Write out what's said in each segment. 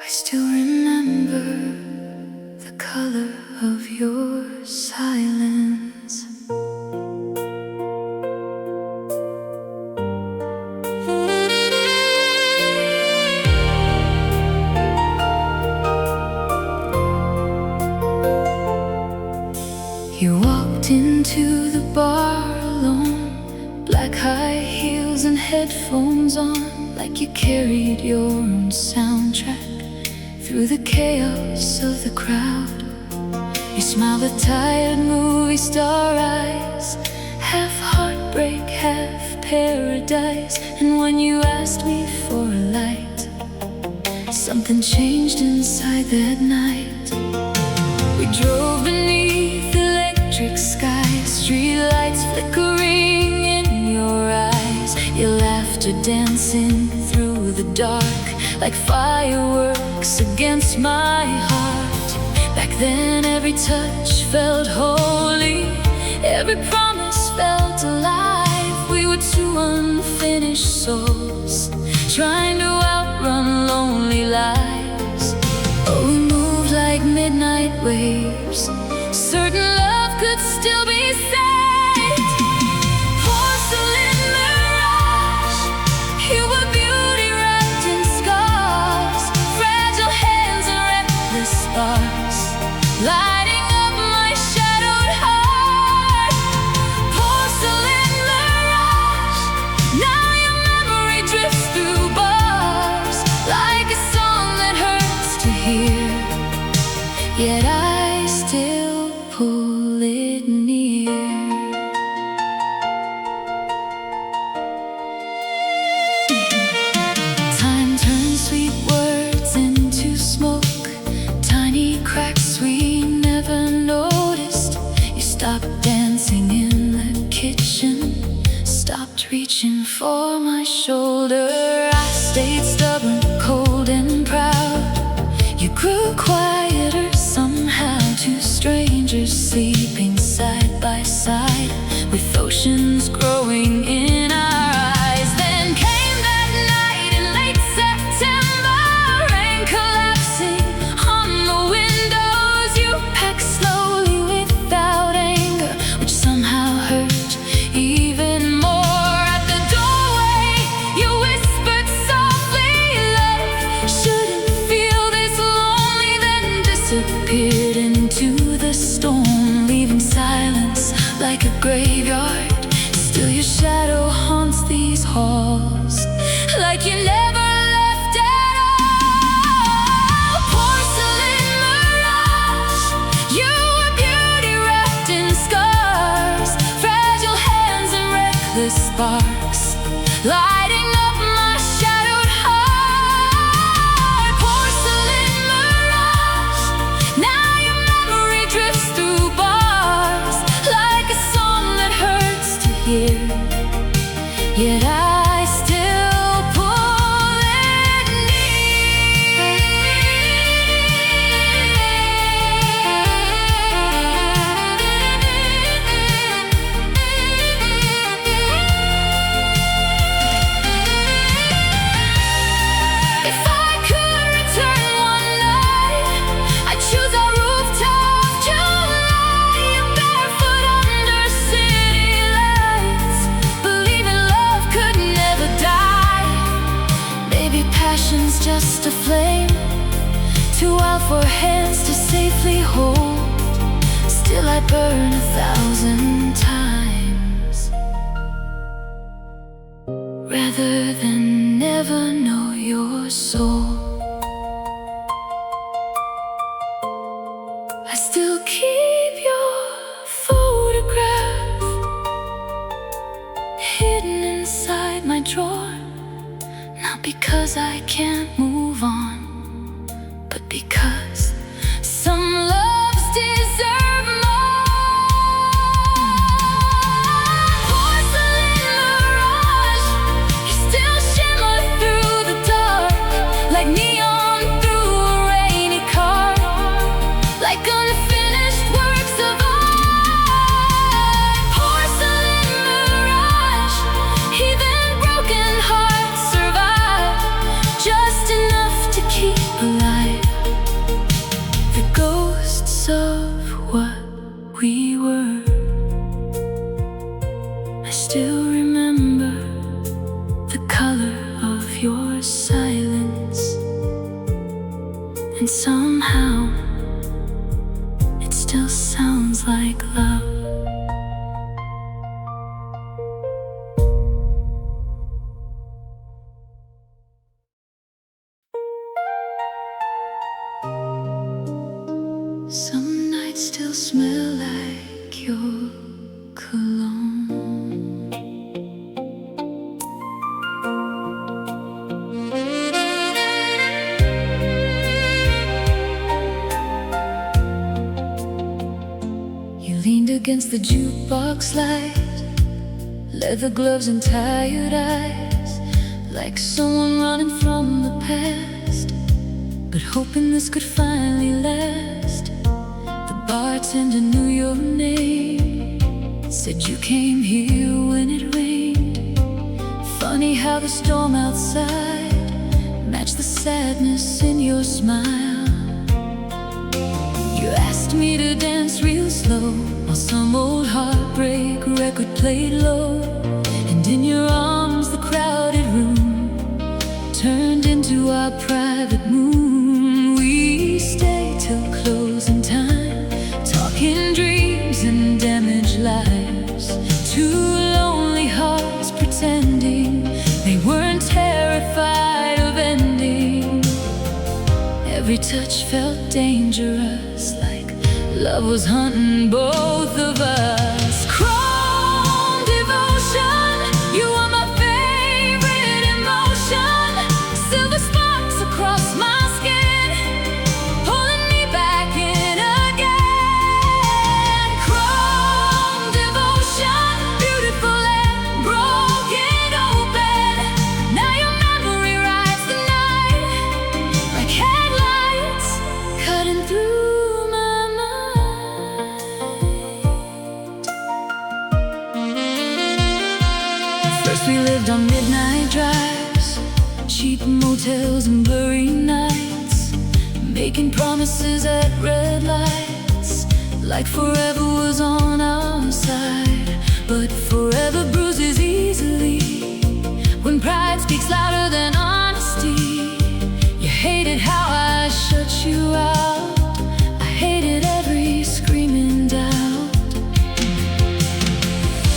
I still remember the color of your silence. You walked into the bar alone, black high heels and headphones on, like you carried your own soundtrack through the chaos of the crowd. You smiled with tired movie star eyes, half heartbreak, half paradise. And when you asked me for a light, something changed inside that night. We drove beneath electric skies, street lights flickering in your eyes, your laughter dancing through the dark like fireworks against my heart. Back then every touch felt holy, every promise felt alive. We were two unfinished souls, trying to outrun lonely lives. Oh, we moved like midnight waves, certain love could still be saved. Porcelain mirage, you were beauty wrapped in scars, fragile hands and reckless sparks, lighting up my shadowed heart. Porcelain mirage, now your memory drifts through bars, like a song that hurts to hear, yet I still pull it near. Time turns sweet words into smoke, tiny cracks we never noticed. You stopped dancing in the kitchen, stopped reaching for my shoulder. I stayed stubborn, cold and proud. You grew quieter somehow, two strangers sleeping side by side, with oceans growing in our eyes. Then came that night in late September, rain collapsing on the windows. You packed slowly without anger, which somehow hurt even more. At the doorway you whispered softly, love shouldn't feel this lonely, then disappeared into the storm, leaving silence like a graveyard. Still your shadow haunts these halls, like you never left at all. Porcelain mirage, you were beauty wrapped in scars, fragile hands and reckless sparks, lighting up my shadowed heart. Porcelain mirage, now your memory drifts through bars, like a song that hurts to hear, yet I still pull it near. If I could return one night, I'd choose a rooftop July, barefoot under city lights, believing love could never die. Maybe passion's just a flame, too wild for hands to safely hold. Still I burn 1,000 times, rather than never know your soul. I still keep your photograph hidden inside my drawer, not because I can't move on, but because some loves deserve more. Porcelain mirage, you still shimmer through the dark, like neon through a rainy car, like unfinished works of art. Porcelain mirage, even broken hearts survive, just enough still remember the color of your silence, and somehow it still sounds like love. Some nights still smell like your cologne. You leaned against the jukebox light, leather gloves and tired eyes, like someone running from the past, but hoping this could finally last. Bartender knew your name, said you came here when it rained. Funny how the storm outside matched the sadness in your smile. You asked me to dance real slow while some old heartbreak record played low, and in your arms the crowded room turned into our private moon. We stayed till closing time, talking dreams and damaged lives. Two lonely hearts pretending they weren't terrified of ending. Every touch felt dangerous, like love was hunting both of us. Chrome devotion, you are my favorite emotion. Silver sparks across my skin, pulling me back in again. Chrome devotion, beautiful and broken open. Now your memory rides the night like headlights cutting through my mind. First we lived on midnight drives, cheap motels and blurry nights, making promises at red lights, like forever was on our side. But forever bruises easily when pride speaks louder than honesty. You hated how I shut you out, I hated every screaming doubt.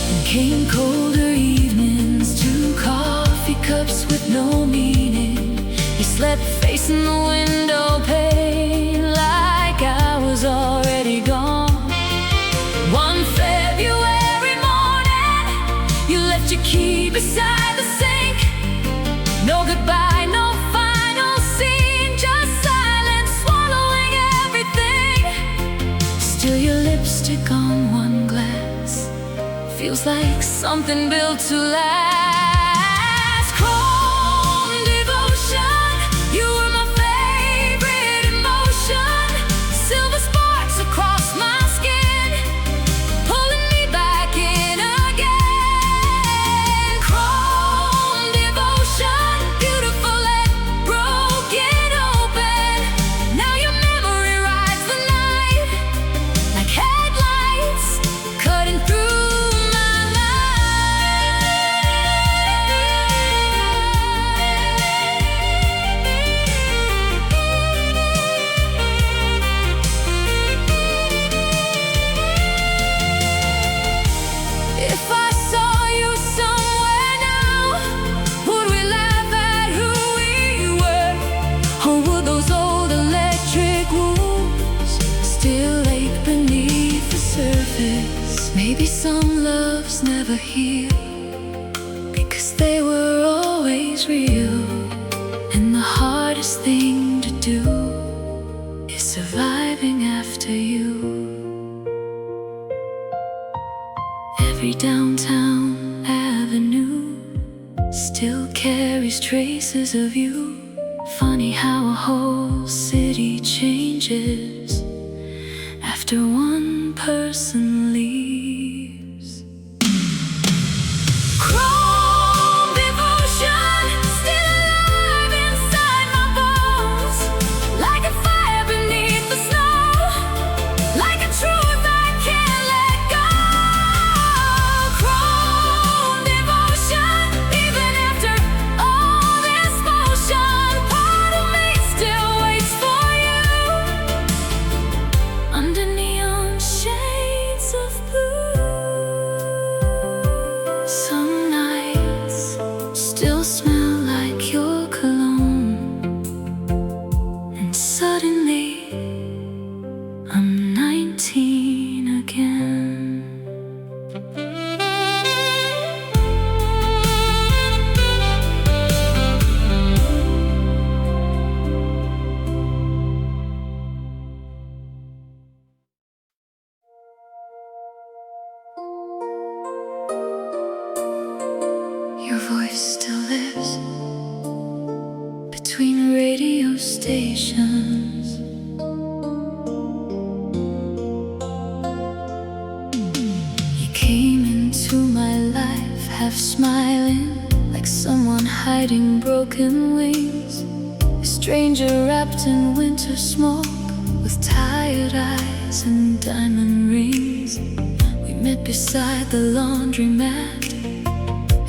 And came colder evenings, 2 coffee cups with no meaning. You slept facing the window pane like I was already gone. One February morning, you left your key beside the sink. No goodbye, no final scene, just silence swallowing everything. Still your lipstick on one glass feels like something built to last. Chrome devotion, you were my favorite emotion. Silver sparks across my skin, pulling me back in again. Chrome devotion, beautiful and broken open. Now your memory rides the night like headlights cutting through my If I saw you somewhere now, would we laugh at who we were? Or would those old electric wounds still ache beneath the surface? Maybe some loves never heal because they were always real. And the hardest thing to do is surviving after you. Every downtown avenue still carries traces of you. Funny how a whole city changes after one person leaves. Chrome devotion, still alive inside my bones, like a fire beneath the snow, like a truth I can't let go. Chrome voice still lives between radio stations. You came into my life half smiling, like someone hiding broken wings. A stranger wrapped in winter smoke, with tired eyes and diamond rings. We met beside the laundromat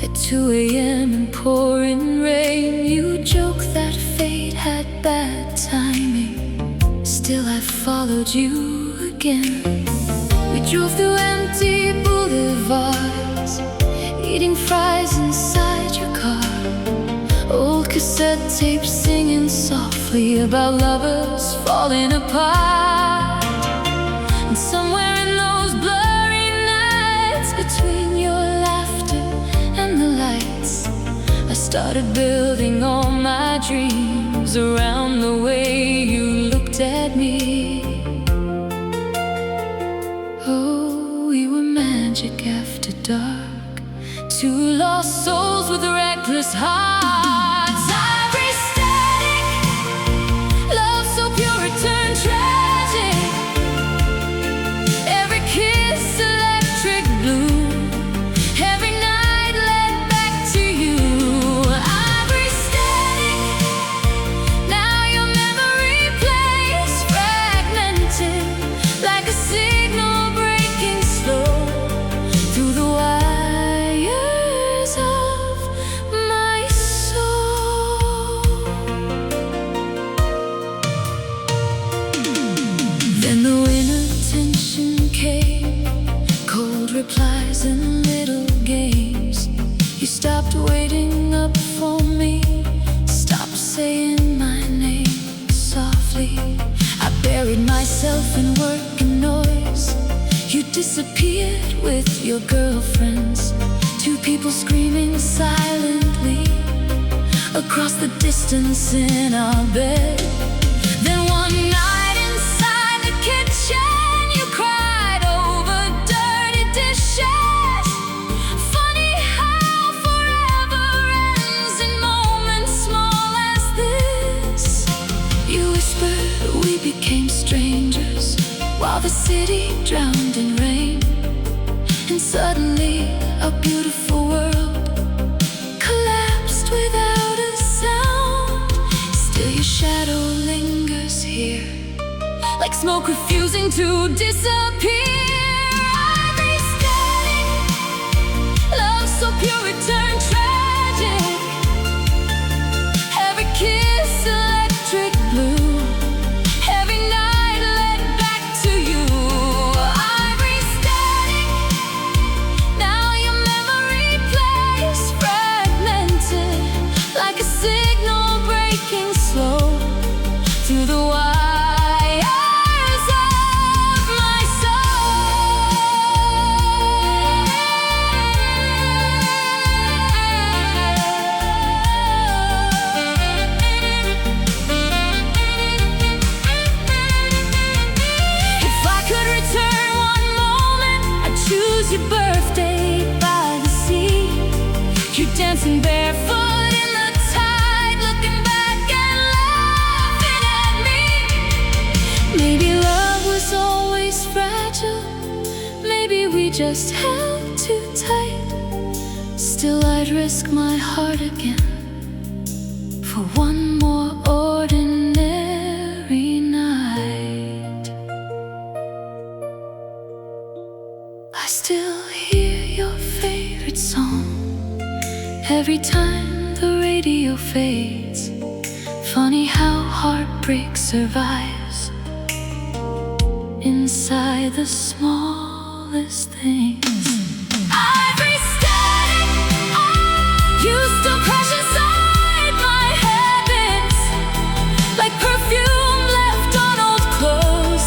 at 2 a.m. in pouring rain. You joked that fate had bad timing, still I followed you again. We drove through empty boulevards, eating fries inside your car. Old cassette tapes singing softly about lovers falling apart. And somewhere in those blurry nights, between your laughter and the lights, I started building all my dreams around the way you looked at me. Oh, we were magic after dark, two lost souls with reckless hearts. Ivory static, love so pure it turned tragic. Every kiss electric blue, every night led back to you. Ivory static, now your memory plays fragmented, like a signal breaking slow through the wires of my soul. Then the winter tension came, cold replies and little games. You stopped waiting up for me, stopped saying my name softly. I buried myself in work and noise. You disappeared with your girlfriends, two people screaming silently across the distance in our bed. Then one night inside the kitchen, you cried over dirty dishes. Funny how forever ends in moments small as this. You whispered we became strangers while the city drowned in rain. And suddenly our beautiful world collapsed without a sound. Still your shadow lingers here, like smoke refusing to disappear. Ivory static, love so pure it turned tragic. Every kiss electric blue, every night led back to you. Ivory static, now your memory plays fragmented, like a signal breaking slow through the wires of my soul. If I could return one moment, I'd choose your birthday by the sea. You dancing barefoot in the tide, looking back and laughing at me. Maybe love was always fragile, maybe we just held too tight. Still I'd risk my heart again for one more ordinary night. I still hear your favorite song every time the radio fades. Funny how heartbreak survives inside the smallest things. Ivory static, you still crash inside my habits, like perfume left on old clothes,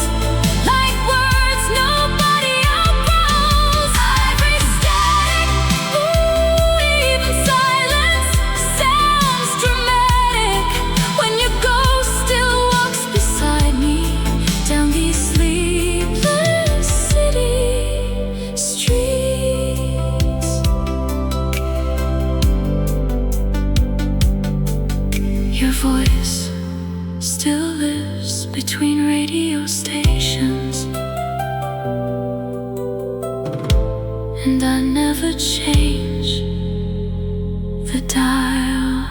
like words nobody outgrows. Ivory static, ooh, even silence sounds dramatic when your ghost still walks beside me down these sleepless city streets. between radio stations, and I never change the dial.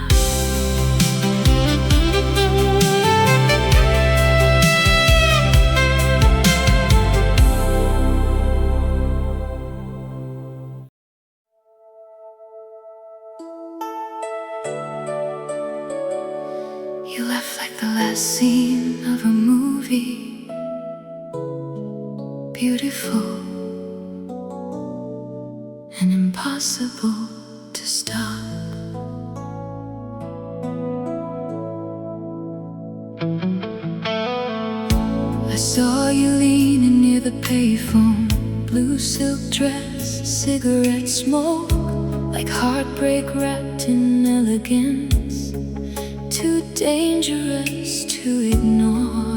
You left like the last scene of a movie, beautiful and impossible to stop. I saw you leaning near the payphone, blue silk dress, cigarette smoke, like heartbreak wrapped in elegance, too dangerous to ignore.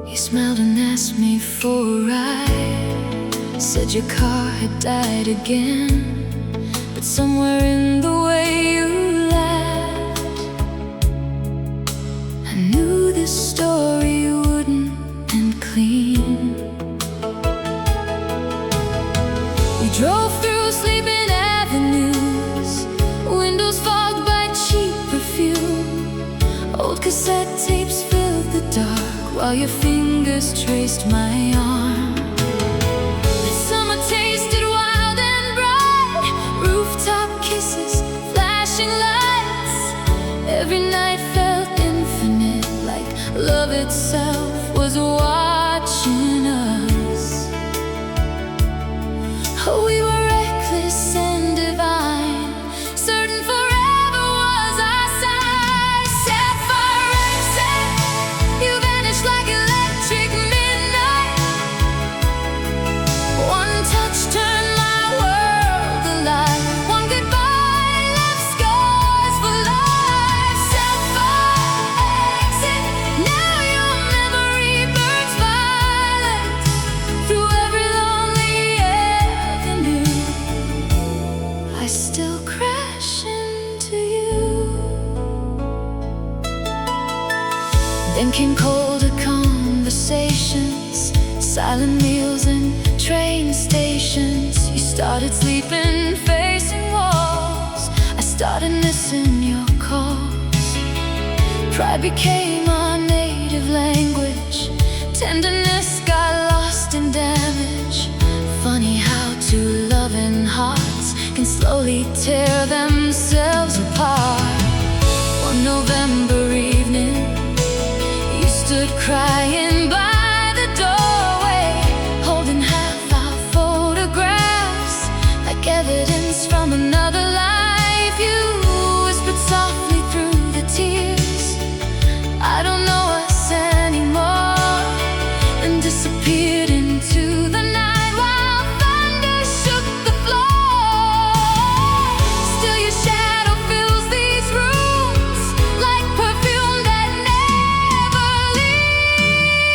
You smiled and asked me for a ride, said your car had died again, but somewhere in the way you laughed, I knew this story wouldn't end clean. We drove through sleeping avenues, windows fogged by cheap perfume. Old cassette tapes filled the dark while your fingers traced my arm. The summer tasted wild and bright, rooftop kisses, flashing lights. Every night felt infinite, like love itself was watching us. Oh, we were reckless and divine, certain forever was our sign. Sapphire Exit, you vanished like electric midnight. One touch turned my world alive. One goodbye left scars for life. Sapphire Exit, now your memory burns violet through every lonely avenue. I still crash into you. Then came colder conversations, silent meals and train stations. You started sleeping facing walls, I started missing your calls. Pride became our native language, tenderness got lost in damage. Funny how two loving hearts can slowly tear themselves apart. One November evening, you stood crying by the doorway, holding half our photographs like evidence from another life. You whispered softly through the tears, I don't know us anymore, and disappeared into the night while thunder shook the floor. Still your shadow fills these rooms like perfume that never leaves.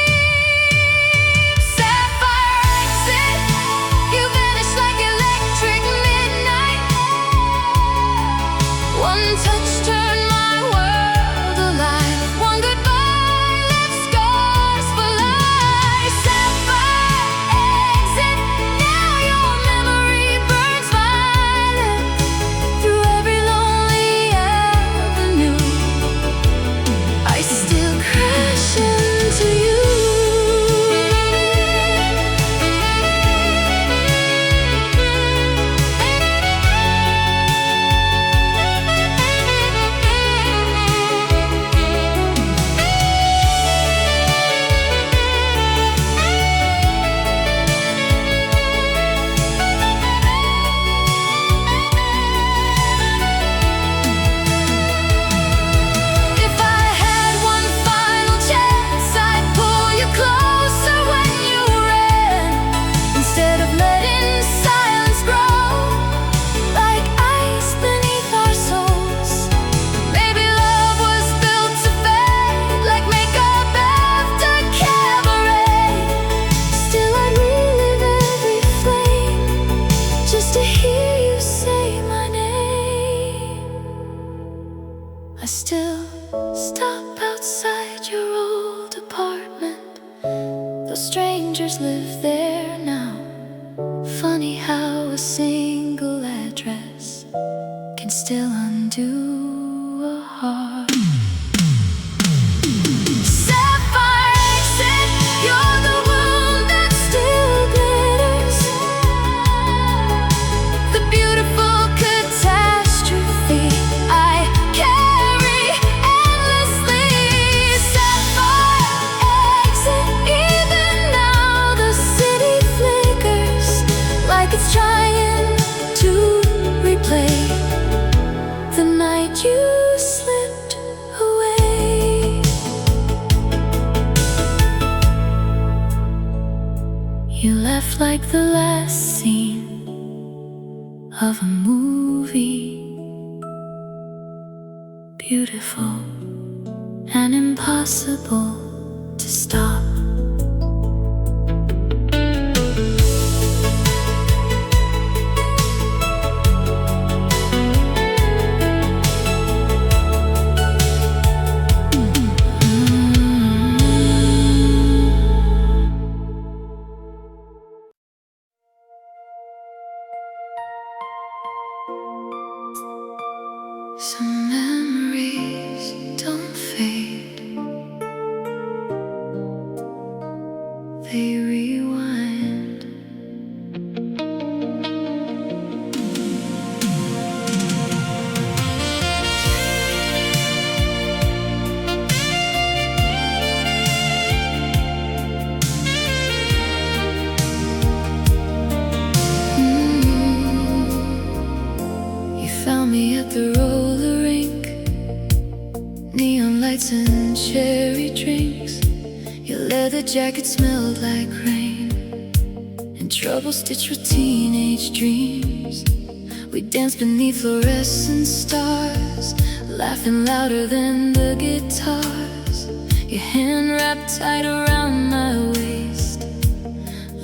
live there now. Funny how a single address can still undo a heart. Sapphire Exit, you're the wound that still glitters, the beautiful catastrophe I carry endlessly. Sapphire Exit, even now the city flickers like it's trying to replay the night you slipped away. You left like the last scene of a movie, beautiful and impossible to stop. Some memories don't fade, they rewind. You found me at the roller rink, neon lights and cherry drinks. Your leather jacket smelled like rain, and trouble stitched with teenage dreams. We danced beneath fluorescent stars, laughing louder than the guitars. Your hand wrapped tight around my waist,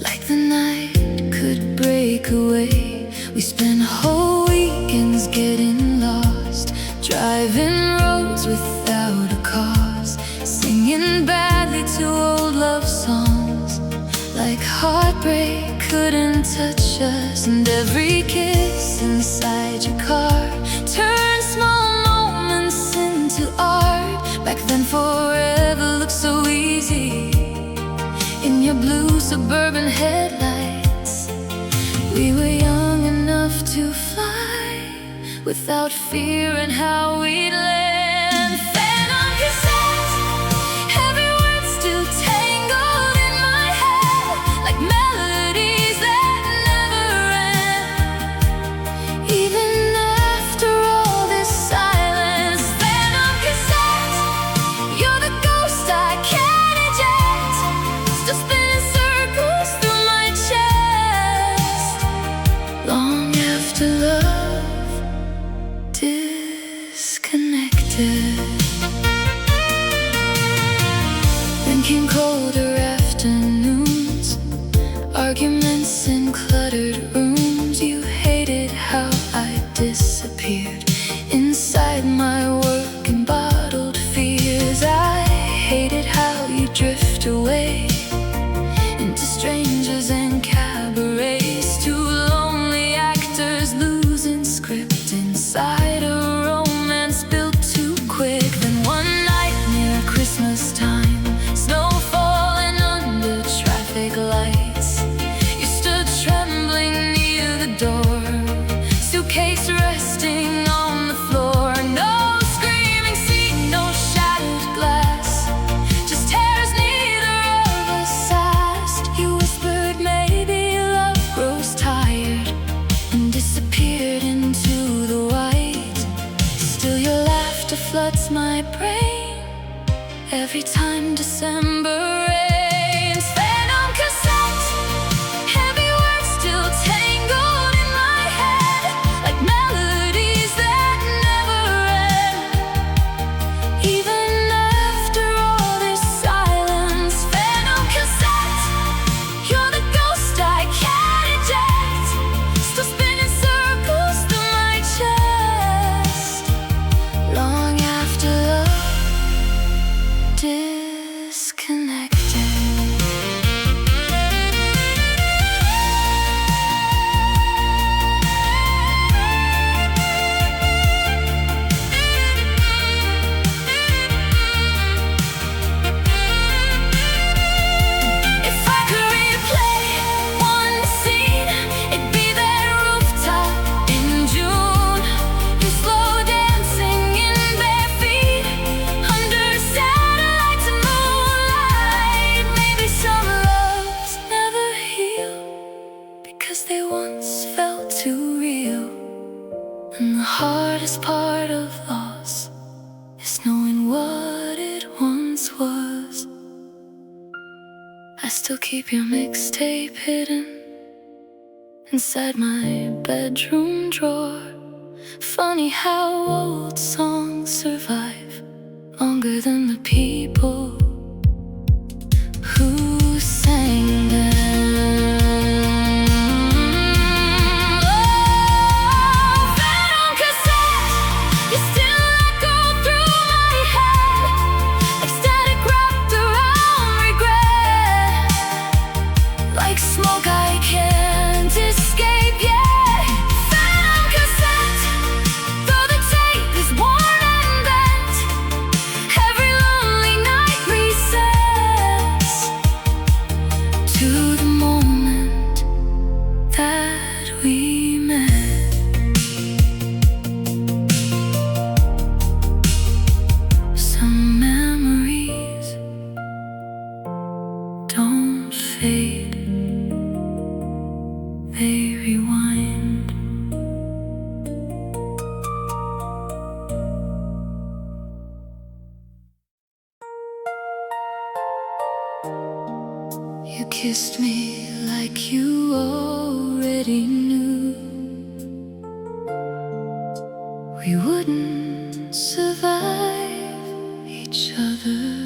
like the night could break away. We spent whole weekends getting lost, driving roads without a cause, singing badly to old love songs, like heartbreak couldn't touch us. And every kiss inside your car turned small moments into art. Back then forever looked so easy in your blue suburban headlights. We were young enough to fly without fearing how we'd land. Phantom cassettes, every word still tangled in my head, like melodies that never end. Even after all this silence, phantom cassettes, you're the ghost I can't eject, still spinning circles through my chest, long after love disconnected. Then came colder afternoons, arguments in cluttered rooms. You hated how I disappeared inside my work and bottled fears. I hated how you drift away into strangers and cabarets, two lonely actors losing script inside a romance built too quick. Then one night near Christmas time, snow falling under traffic lights, you stood trembling near the door, suitcase resting on the floor. No screaming seat, no shattered glass, just tears neither of us asked. You whispered maybe love grows tired, and disappeared into the white. Still your laughter floods my brain every time December rains. Phantom cassettes, heavy words still tangled in my head, like melodies that never end. Even after all this silence, phantom cassettes, you're the ghost I can't eject, still spinning circles through my chest, long after love disconnected. hardest part of loss is knowing what it once was. I still keep your mixtape hidden inside my bedroom drawer. Funny how old songs survive longer than the people who sang them. Oh, fed on cassette, you still echo through my head like static wrapped around regret, like smoke I can't escape yet. Fed on cassette, though the tape is worn and bent, every lonely night resets to the moment that we met. Some memories don't fade, they rewind. You kissed me like you already knew we wouldn't survive each other.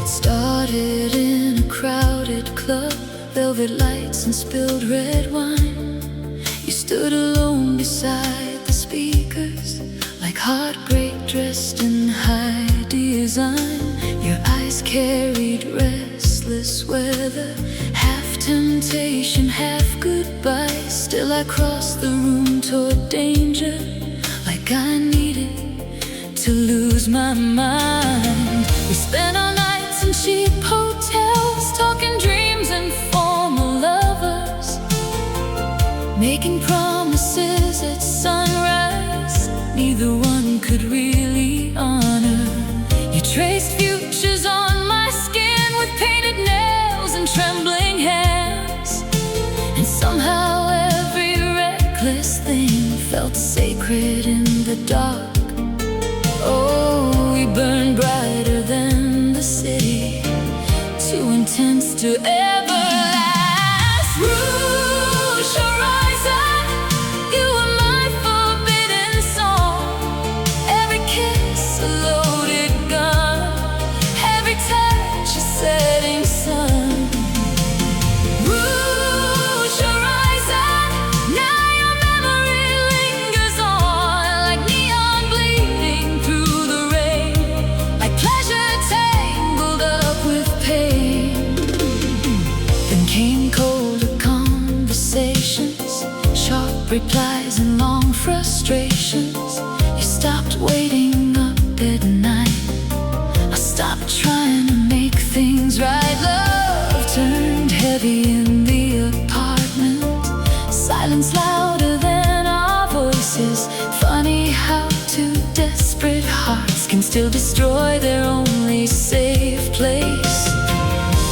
It started in a crowded club, velvet lights and spilled red wine. You stood alone beside the speakers, like heartbreak dressed in high design. Your eyes carried restless weather, half temptation, half goodbye. Still I crossed the room toward danger, like I needed to lose my mind. We spent our nights in cheap hotels, talking dreams and formal lovers, making promises at sunrise neither one could really honor. You traced futures on my skin with painted nails and trembling hands, and somehow every reckless thing felt sacred in the dark. Oh, we burned brighter than the city, too intense to ever last. Rouge Horizon, you were my forbidden song. Every kiss a loaded gun, every touch a setting sun. Rouge Horizon, now your memory lingers on like neon bleeding through the rain, like pleasure tangled up with pain. Then came colder conversations, sharp replies and long frustrations. You stopped waiting up at night, I stopped trying to make things right. Love turned heavy in the apartment, silence louder than our voices. Funny how two desperate hearts can still destroy their only safe place.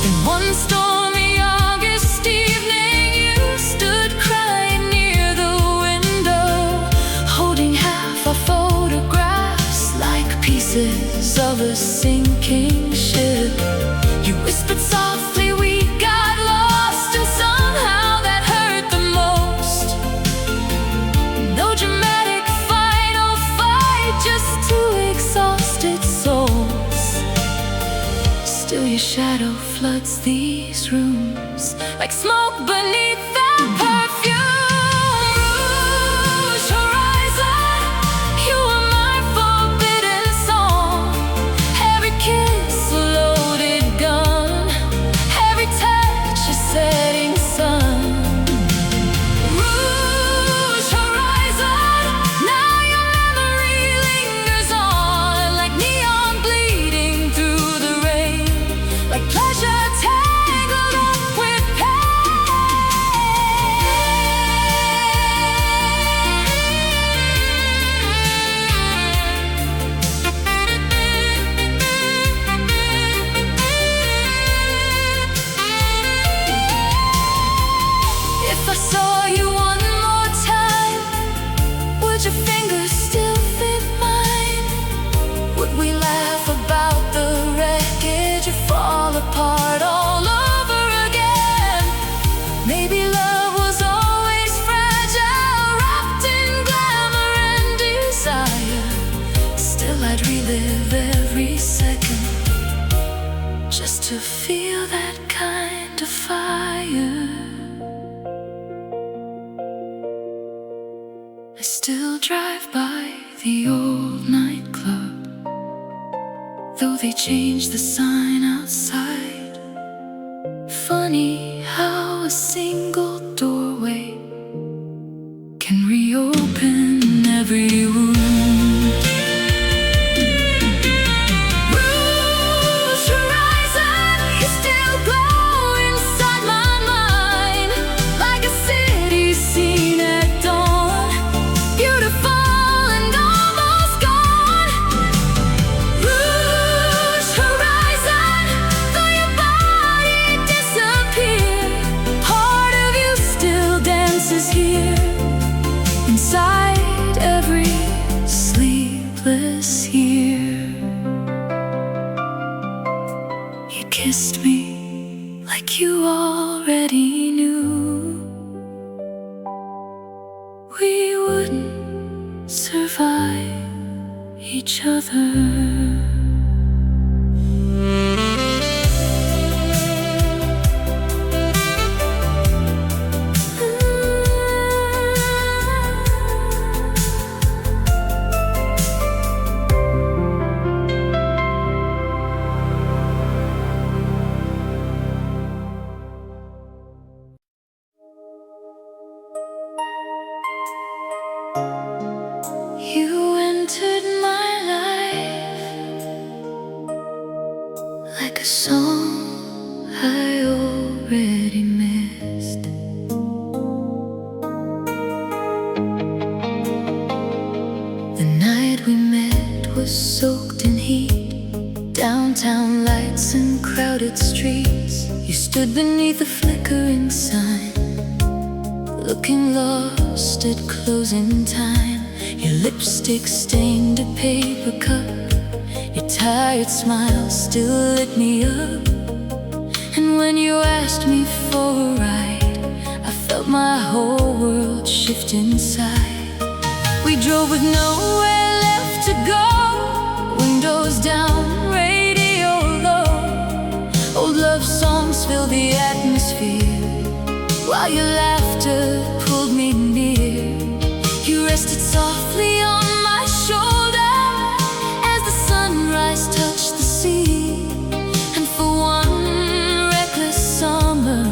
Then one stormy August evening, you stood crying near the window, holding half our photographs like pieces of a sinking ship. You whispered softly we got lost, and somehow that hurt the most. No dramatic final fight, just two exhausted souls. Still your shadow floods these rooms like smoke beneath that perfume. Rouge Horizon, you were my forbidden song. Every kiss a loaded gun, every touch a setting sun. Rouge Horizon, now your memory lingers on like neon bleeding through the rain, like pleasure tangled up with pain. I saw you one more time, would your fingers still fit mine? Would we laugh about the wreckage or fall apart all over again? Maybe love was always fragile, wrapped in glamour and desire. Still I'd relive every second just to feel that kind of fire. I still drive by the old nightclub, though they changed the sign outside. Funny how a single doorway can reopen every wound. Rouge Horizon, you still glow inside my mind, like a city scene at dawn, beautiful and almost gone. Rouge Horizon, though your body disappeared, part of you still dances here, inside every sleepless year. You kissed me like you already knew we wouldn't survive each other. You entered my life like a song I already missed. The night we met was soaked in heat, downtown lights and crowded streets. You stood beneath a flickering sign, looking lost at closing time. Your lipstick stained a paper cup, your tired smile still lit me up. And when you asked me for a ride, I felt my whole world shift inside. We drove with nowhere left to go, windows down, radio low. Old love songs filled the atmosphere, while your laughter pulled me near. You rested softly on my shoulder as the sunrise touched the sea. And for one reckless summer,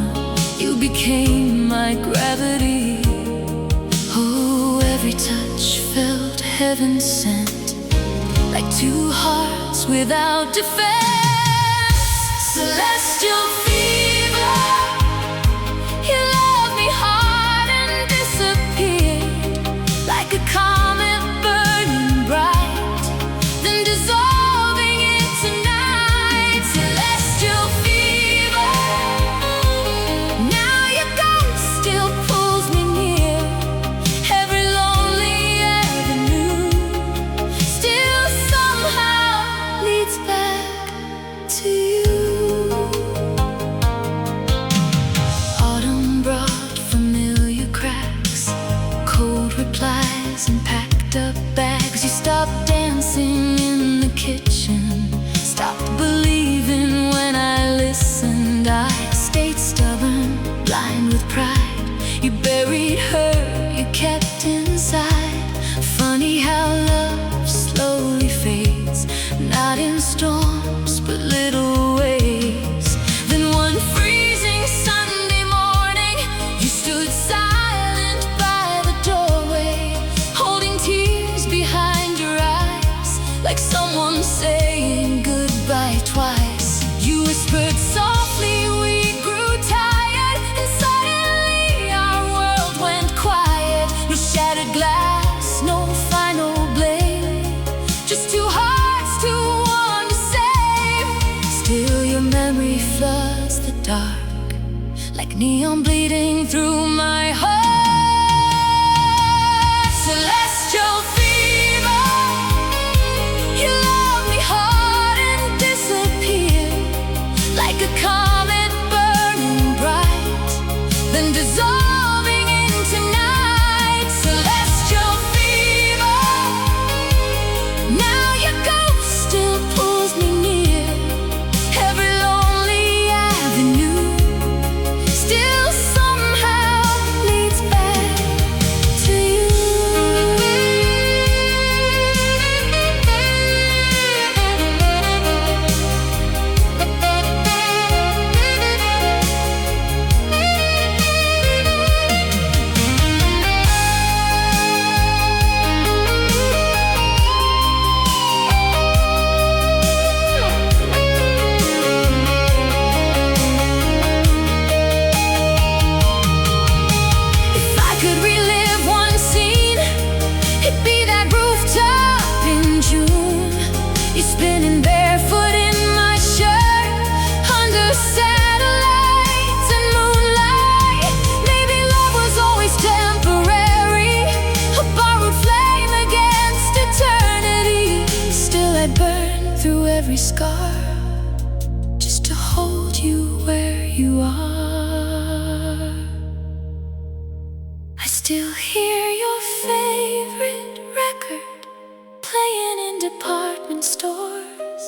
you became my gravity. Oh, every touch felt heaven sent, like two hearts without defense. Celestial fever, you loved me hard and disappeared, like a comet burning bright, then dissolving into night. Celestial fever, now your ghost still pulls me near. Every lonely avenue still somehow leads back to you. Autumn brought familiar cracks, cold replies and packed up bags. You stopped dancing in the kitchen, stopped believing when I listened. I stayed stubborn, blind with pride. You buried her, you kept inside. Funny how love slowly fades, not in storms but little waves. Then one freezing Sunday morning, you stood silent by the doorway, holding tears behind your eyes, like someone saying goodbye twice. You whispered softly, we grew tired, and suddenly our world went quiet. No shattered glass, no final blame, just two hearts, too one to save. Still your memory floods the dark, like neon bleeding through my then dissolving into night. Celestial fever. Now your ghost still pulls me near. Every lonely avenue still somehow leads back to you. If I could relive one scene, it'd be that rooftop in June. You're spinning barefoot in my shirt under satellites and moonlight. Maybe love was always temporary, a borrowed flame against eternity. Still I'd burn through every scar just to hold you where you are. I still hear your favorite record playing in department stores.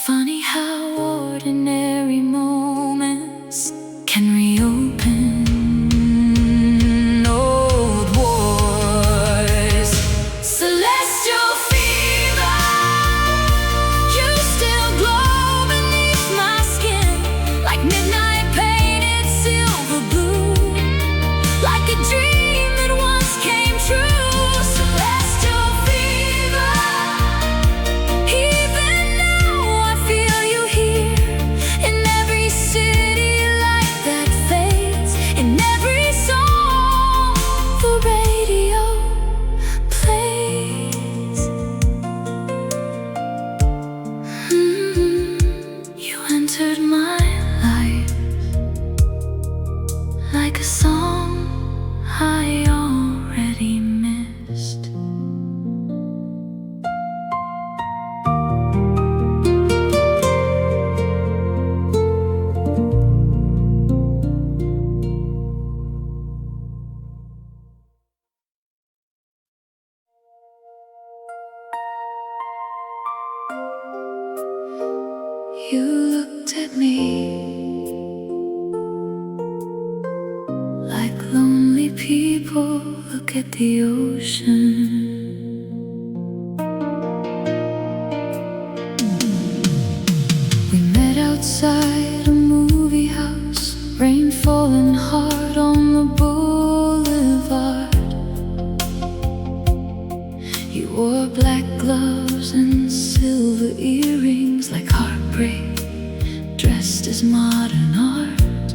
Funny how ordinary moments can reopen old wars. Celestial fever. You still glow beneath my skin, like midnight painted silver blue, like a dream that once came true. Celestial fever. Even now I feel you here, in every city light that fades, in every song the radio plays. You entered my life like a song I already missed. You looked at me like lonely people look at the ocean. We met outside a movie house, rain falling hard on the boulevard. You wore black gloves and silver earrings like heartbreak, dressed as modern art.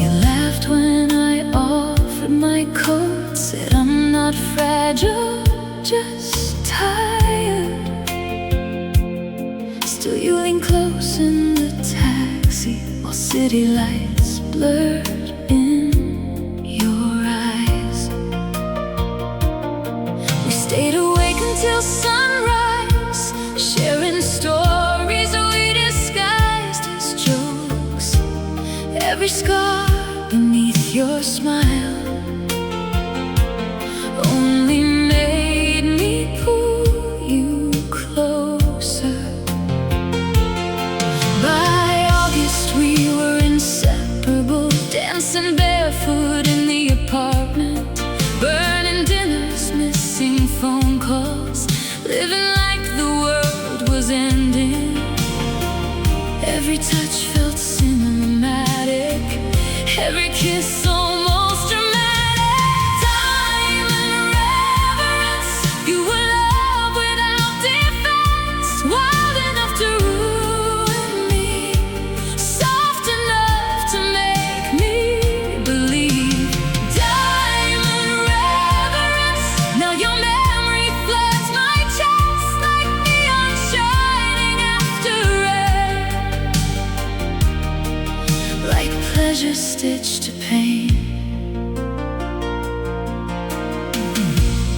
You laughed when I offered my coat, said I'm not fragile, just tired. Still you lean close in the taxi while city lights blurred in your eyes. We stayed awake until sunrise, sharing stories we disguised as jokes. Every scar beneath your smile only made me pull you closer. By August we were inseparable, dancing barefoot in the apartment, burning dinners, missing phone calls, living like the world was ending. Every touch felt cinematic, every kiss almost dramatic. Time and reverence, you were love without defense, wild enough to ruin me, soft enough to make me believe. Diamond reverence, now your memory floods my chest like neon shining after red, like pleasure stitched to pain.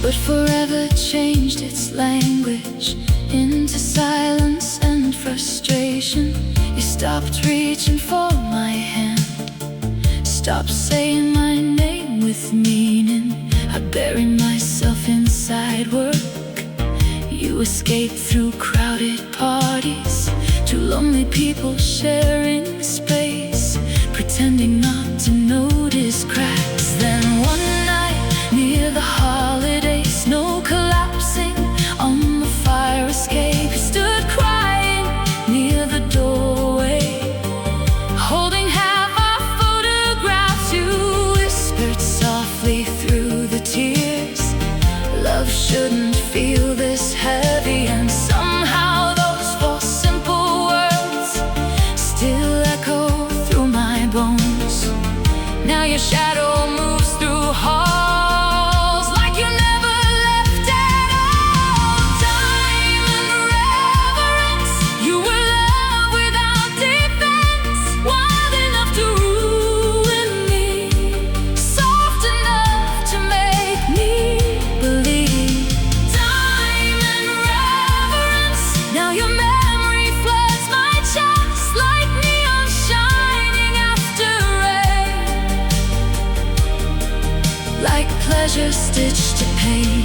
But forever changed its language into silence and frustration. You stopped reaching for my stop saying my name with meaning. I bury myself inside work. You escape through crowded parties, two lonely people sharing space, pretending not to notice cracks. Then one night near the holiday, snow collapsing on the fire escape, you stood crying near the doorway, holding half our photographs. You whispered softly through the tears, love shouldn't feel this heavy. And somehow those four simple words still echo through my bones. Now your shadow moves through halls like you never left at all. Time and reverence, you were love without defense, wild enough to ruin me, soft enough to make me believe. Time and reverence, now your memory floods my chest like neon shining after rain, like pleasure stitched to pain.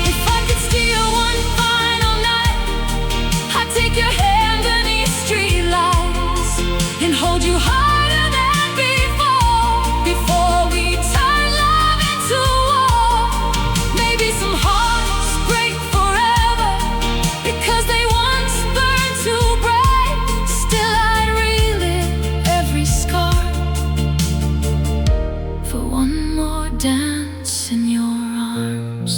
If I could steal one final night, I'd take your hand beneath street lights and hold you harder than before we turn love into war. Maybe some hearts break forever because they once burned too bright. Still I'd relive every scar for one more dance in your arms.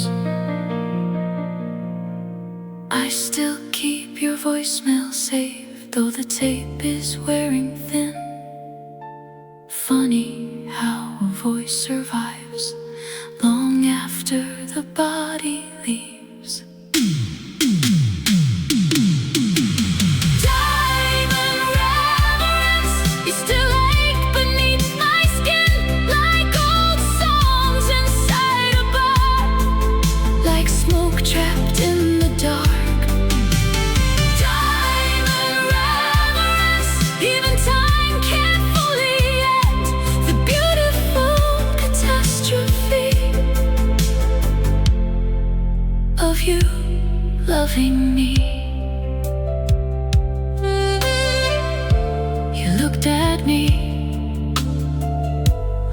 I still keep your voicemail safe, though the tape is wearing thin. Funny how a voice survives long after the body leaves. Time and reverence, you still ache beneath my skin, like old songs inside a bar, like smoke trapped in the dark. Time and reverence, even time can't fully end the beautiful catastrophe of you loving me. You looked at me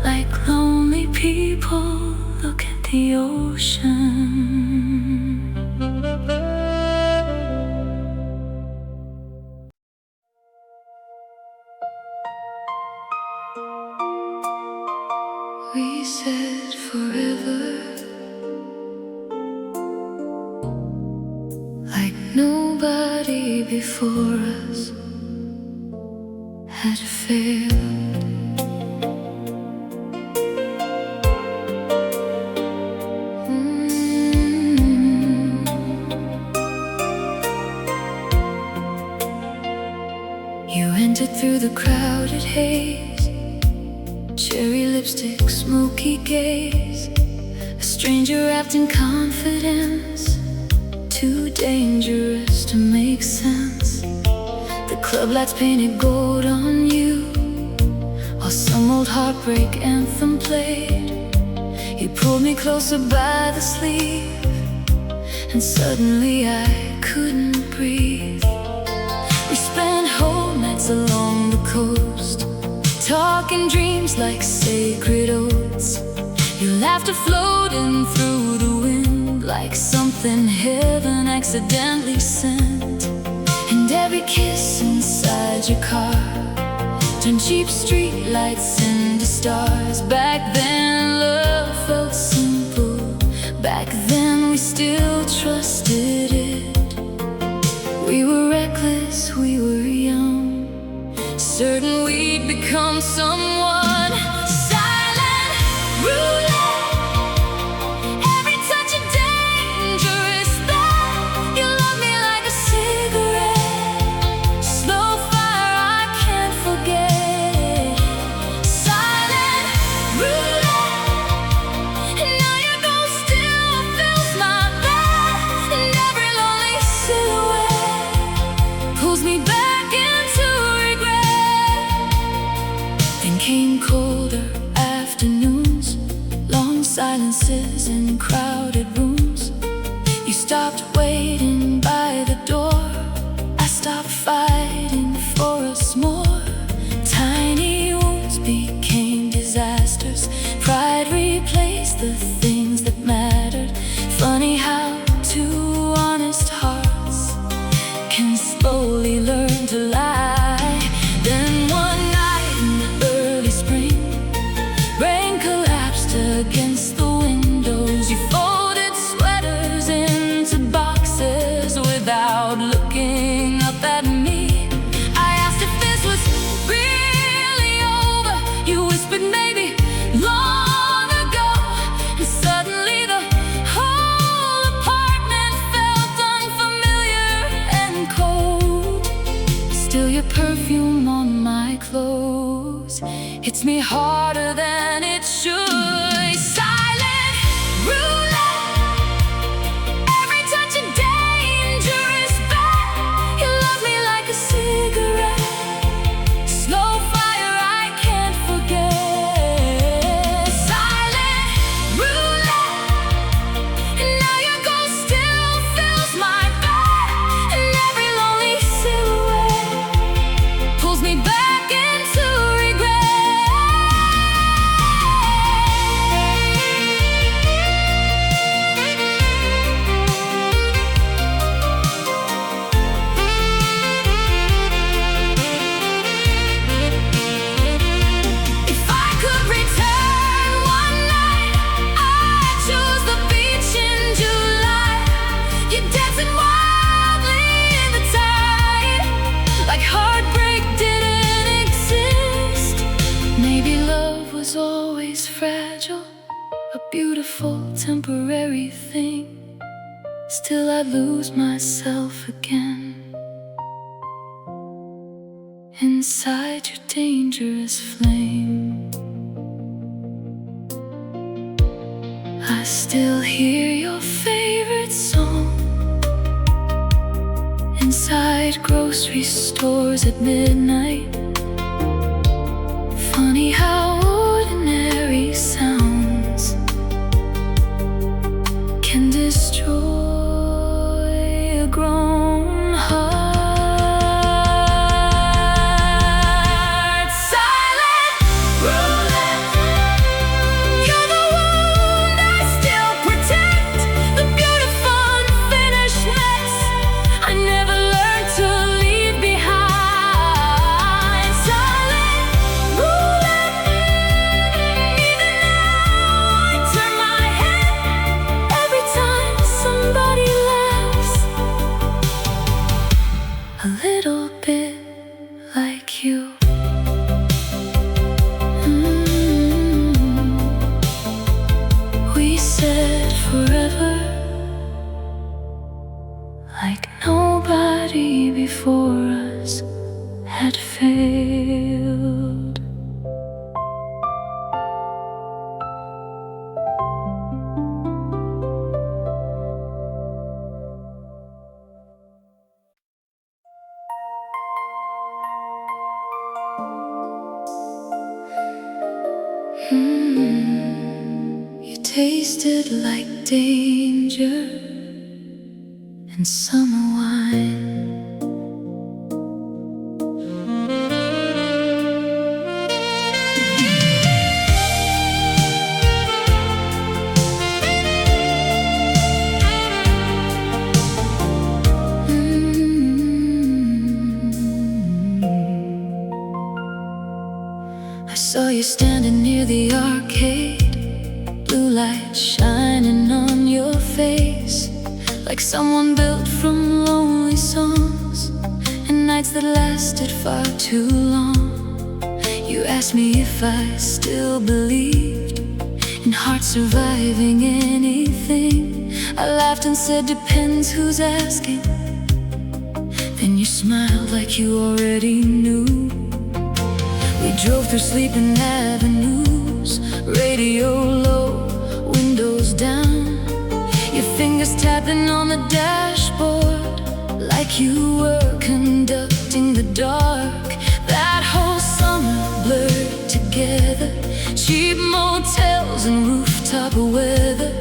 like lonely people look at the ocean. We said forever, like nobody before us had failed. You entered through the crowded haze, cherry lipstick, smoky gaze, a stranger wrapped in confidence, too dangerous to make sense. The club lights painted gold on you, while some old heartbreak anthem played. You pulled me closer by the sleeve, and suddenly I couldn't breathe. We spent whole nights along the coast, talking dreams like sacred oaths. Your laughter floating through the wind like something heaven accidentally sent. And every kiss inside your car turned cheap street lights into stars. Back then love felt simple, back then we still trusted it. We were reckless, we were young, certain we'd become someone. Silent roulette, every touch a dangerous thought. You love me like a cigarette, slow dances in crowded rooms. You stopped waiting by the door. I stopped fighting for us more. Tiny wounds became disasters. Pride replaced the things that mattered. Funny how two honest hearts can slowly learn to lie. Then one night in the early spring, rain collapsed against the windows. You folded sweaters into boxes without looking up at me. I asked if this was really over. You whispered maybe long ago. And suddenly the whole apartment felt unfamiliar and cold. Still your perfume on my clothes hits me harder than it should. Silent roulette, every touch a dangerous bet. You love me like a cigarette, slow fire I can't forget. Silent roulette, and now your ghost still fills my bed. And every lonely silhouette pulls me back into regret. If I could return one night, I'd choose the beach in July. You're dancing wildly in the tide, like heartbreak didn't exist. Maybe love was always fragile, a beautiful temporary thing. Still I'd lose myself again inside your dangerous flame. I still hear your favorite song inside grocery stores at midnight. Funny how ordinary sounds can destroy a grown heart. Silent roulette, you're the wound I still protect, the beautiful unfinished mess I never learned to leave behind. Silent roulette, even now I turn my head every time somebody laughs a little bit like you. We said forever, like nobody before us had failed. You tasted like danger and summer wine. I saw you standing near the arcade, blue light shining on your face, like someone built from lonely songs and nights that lasted far too long. You asked me if I still believed in hearts surviving anything. I laughed and said, depends who's asking. Then you smiled like you already knew. We drove through sleeping avenues, radio low, windows down. Your fingers tapping on the dashboard like you were conducting the dark. That whole summer blurred together, cheap motels and rooftop weather.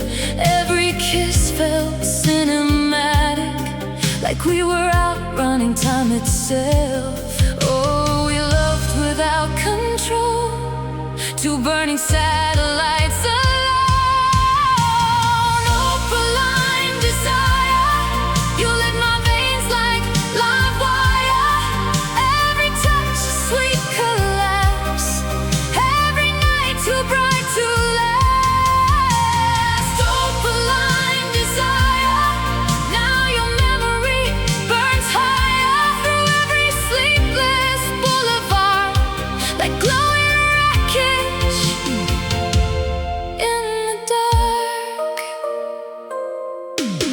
itself. Oh, we loved without control, two burning satellites alone. Opaline desire, you lit my veins like live wire. Every touch a sweet collapse, every night too bright to last. Opaline desire, now your memory burns higher through every sleepless boulevard, like glowing wreckage in the dark.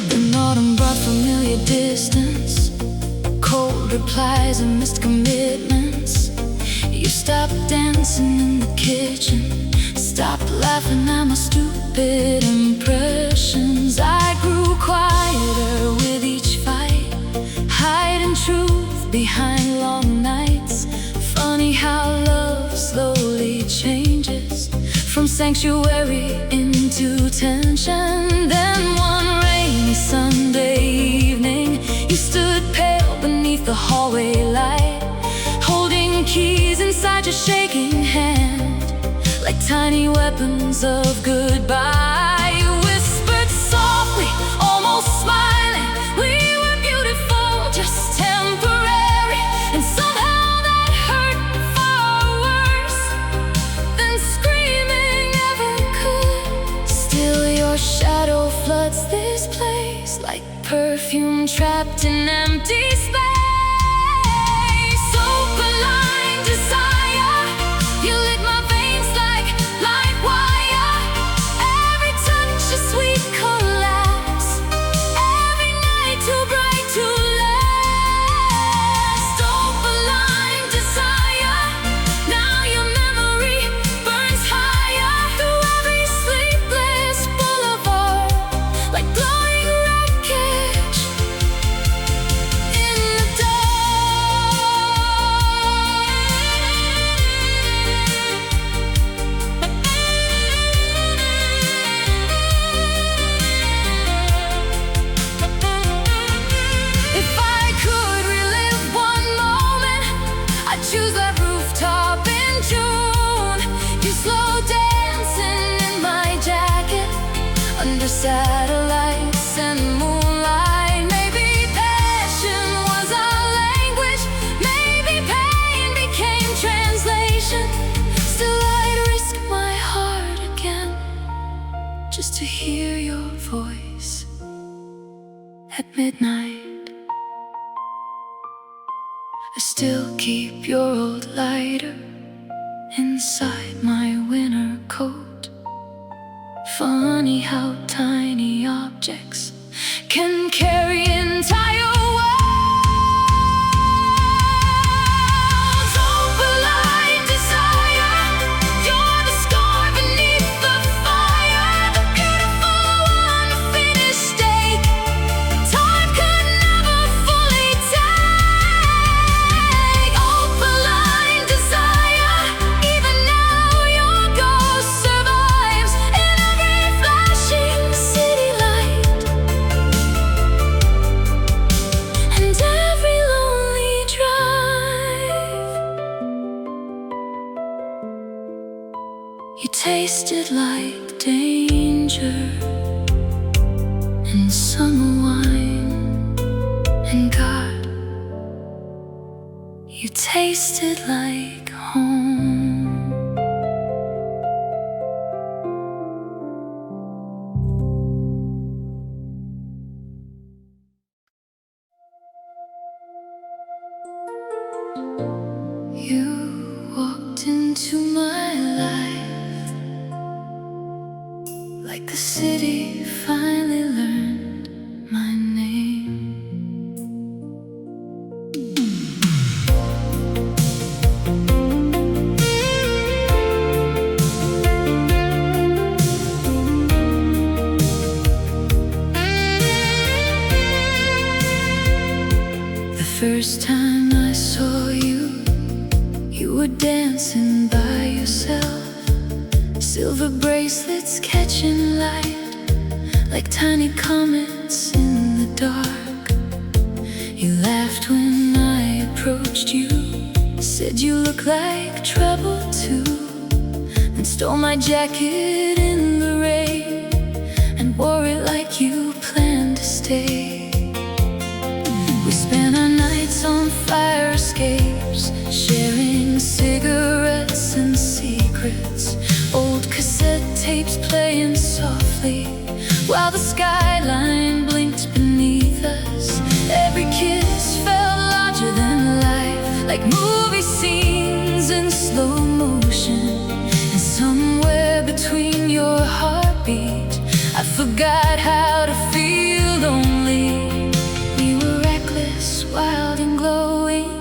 The autumn brought familiar distance, cold replies and missed commitments. You stopped dancing in the kitchen, stopped laughing at my stupid impressions. I grew quieter with each fight, hiding truth behind long nights. Funny how love slowly changes from sanctuary into tension. Then one rainy Sunday evening, you stood pale beneath the hallway light, holding keys inside your shaking hand, like tiny weapons of goodbye. You whispered softly, almost smiling, we were beautiful, just temporary. And somehow that hurt far worse than screaming ever could. Still your shadow floods this place, like perfume trapped in empty space. Opaline desire, you lit my veins like light wire. Every touch a sweet collapse, every night too bright to last. Opaline desire, now your memory burns higher through every sleepless boulevard, like glowing wreckage in the If I could relive one moment, I'd choose that rooftop in June. You slow dancing in my jacket, under satellites and moonlight. Maybe passion was our language, maybe pain became translation. Still I'd risk my heart again, just to hear your voice at midnight. I still keep your old lighter inside my winter coat. Funny how tiny objects can carry entire worlds. Opaline desire, you're the scar beneath the fire, the beautiful unfinished steak time could never fully take. Opaline desire, even now your ghost survives in every flashing city light and every lonely drive. You tasted like danger and summer wine, and God, you tasted like home. You walked into my life like the city finally learned my name. The first time I saw you, you were dancing by yourself, silver bracelets catching light like tiny comets in the dark. You laughed when I approached you, said you look like trouble too, and stole my jacket in the rain and wore it like you planned to stay. We spent our nights on fire escapes, sharing cigarettes and secrets, old cassette tapes playing softly while the skyline blinked beneath us. Every kiss felt larger than life, like movie scenes in slow motion. And somewhere between your heartbeat, I forgot how to feel lonely. We were reckless, wild and glowing,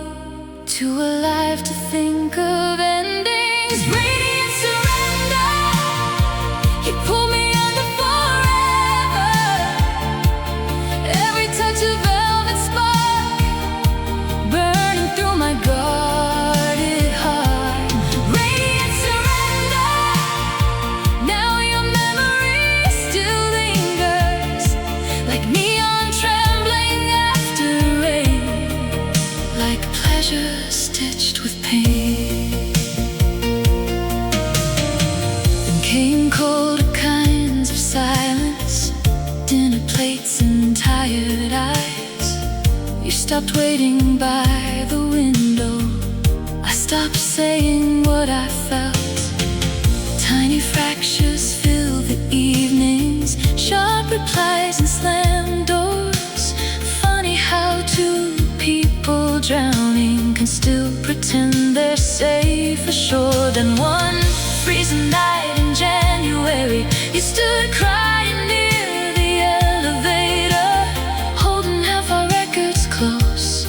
too alive to think of endings. Radiant surrender, you pull me under forever. Every touch of velvet spark burning through my guarded heart. Radiant surrender, now your memory still lingers, like neon trembling after rain, like pleasure stitched with pain. Then came colder kinds of silence, dinner plates and tired eyes. You stopped waiting by the window, I stopped saying what I felt. Tiny fractures fill the evenings, sharp replies and slammed doors. Funny how two people drowning can still pretend they're safe assured. And one freezing night in January, you stood crying near the elevator, holding half our records close,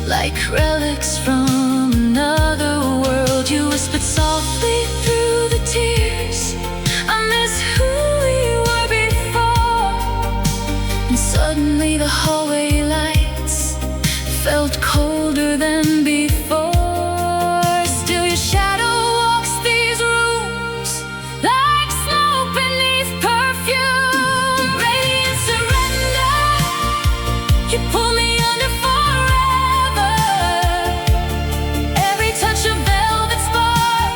like relics from another world. You whispered softly through the tears, I miss who we were before. And suddenly the hallway lights felt colder than before. Still your shadow walks these rooms, like smoke beneath perfume. Radiant surrender, you pull me under forever. Every touch of velvet spark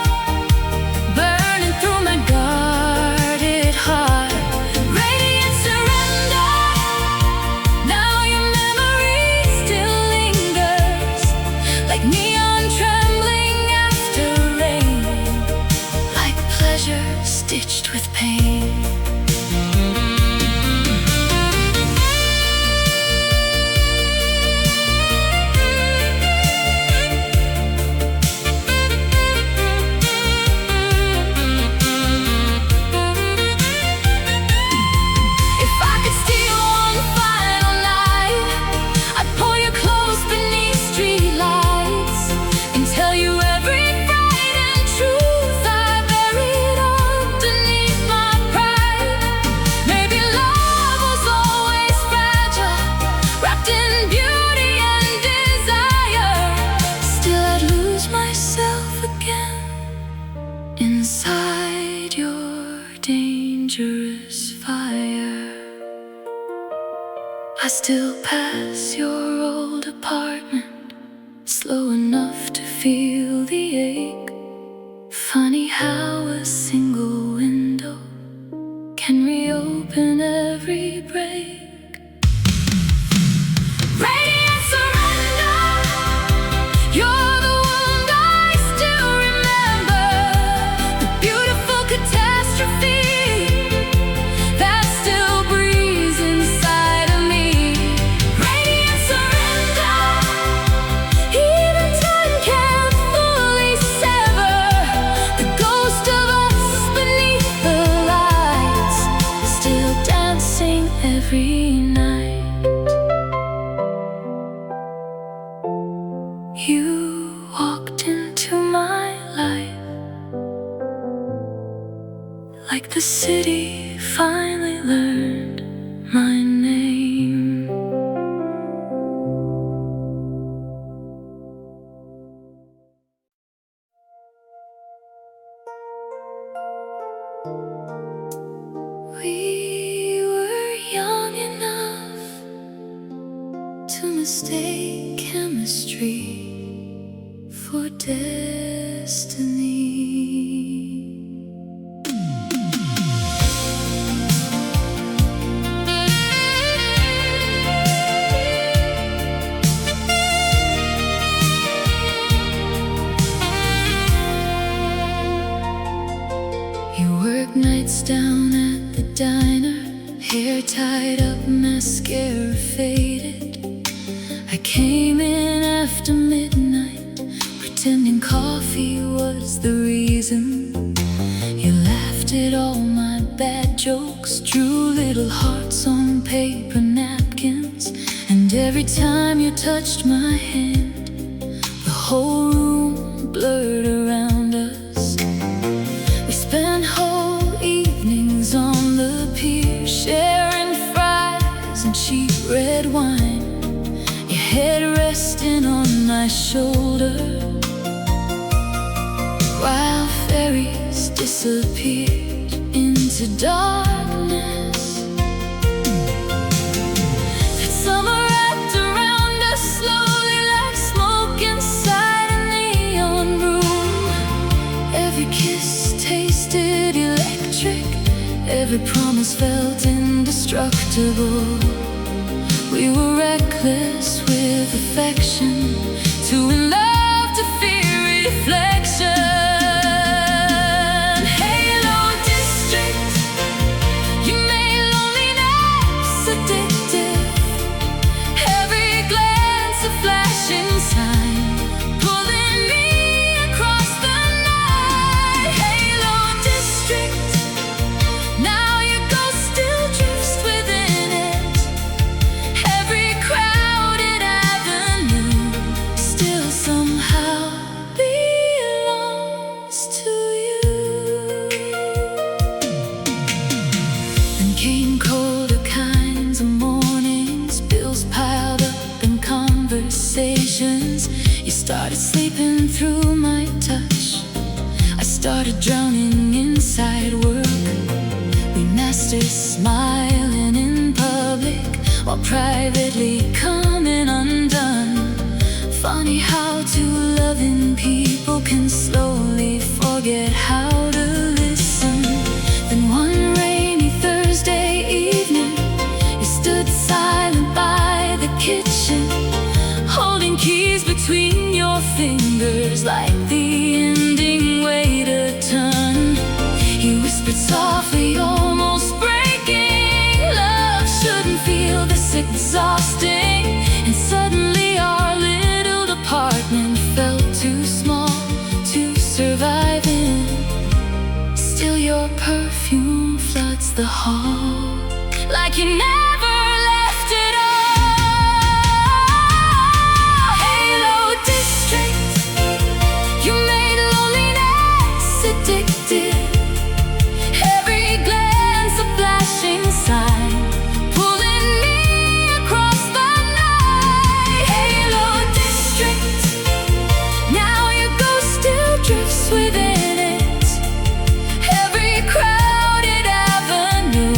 burning through my guarded heart. Radiant surrender, now your memory still lingers, like neon trembling after rain, like pleasure stitched with pain. If I could steal one final night, I'd pull you close beneath street lights and tell you every fright and truth I buried underneath my pride. Maybe love was always fragile, wrapped in beauty and desire. Still I'd lose myself again inside your dangerous fire. I still pass your old apartment, slow enough to feel the ache. Funny how a single window can reopen every break. Radiant surrender, you're the wound I still remember, the beautiful catastrophe that still breathes inside of me. Radiant surrender, even time can't fully sever the ghost of us beneath the lights, still dancing every night. You walked into my life, like the city finally learned my name. We were young enough to mistake chemistry for destiny. You work nights down at the diner, hair tied up, mascara faded. I came in after midnight, pretending coffee was the reason. You laughed at all my bad jokes, drew little hearts on paper napkins. And every time you touched my hand, the whole room blurred around us. We spent whole evenings on the pier, sharing fries and cheap red wine, head resting on my shoulder, while fairies disappeared into darkness. That summer wrapped around us slowly like smoke inside a neon room. Every kiss tasted electric, every promise felt indestructible. We were reckless with affection, too in love to fear reflection. Halo district, you made loneliness addictive. Every glance a flashing sign, pulling me across the night. Halo district, now your ghost still drifts within it. Every crowded avenue still somehow belongs to you. Then came colder kinds of mornings, bills piled up in conversations. You started sleeping through my touch, I started drowning inside work. We mastered smiling in public while privately coming undone. Funny how two loving people can slowly forget how to listen. Then one rainy Thursday evening, you stood silent by the kitchen, holding keys between your fingers like the ending way to turn. You whispered softly, almost breaking, love shouldn't feel this exhausting. And suddenly our little apartment felt too small to survive in. Still your perfume floods the hall like you never left it all. Halo district, you made loneliness addictive. Every glance a flashing sign, pulling me across the night. Halo district, now your ghost still drifts within it. Every crowded avenue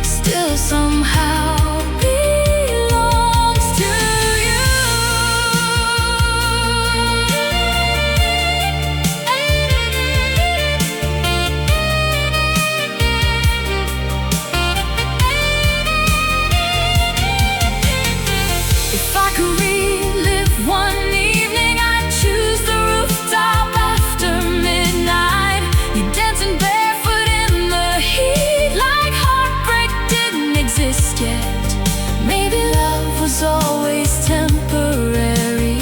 still somehow belongs to you. If I could relive one evening, I'd choose the rooftop after midnight. You dancing barefoot in the heat like heartbreak didn't exist yet. Maybe love was always temporary,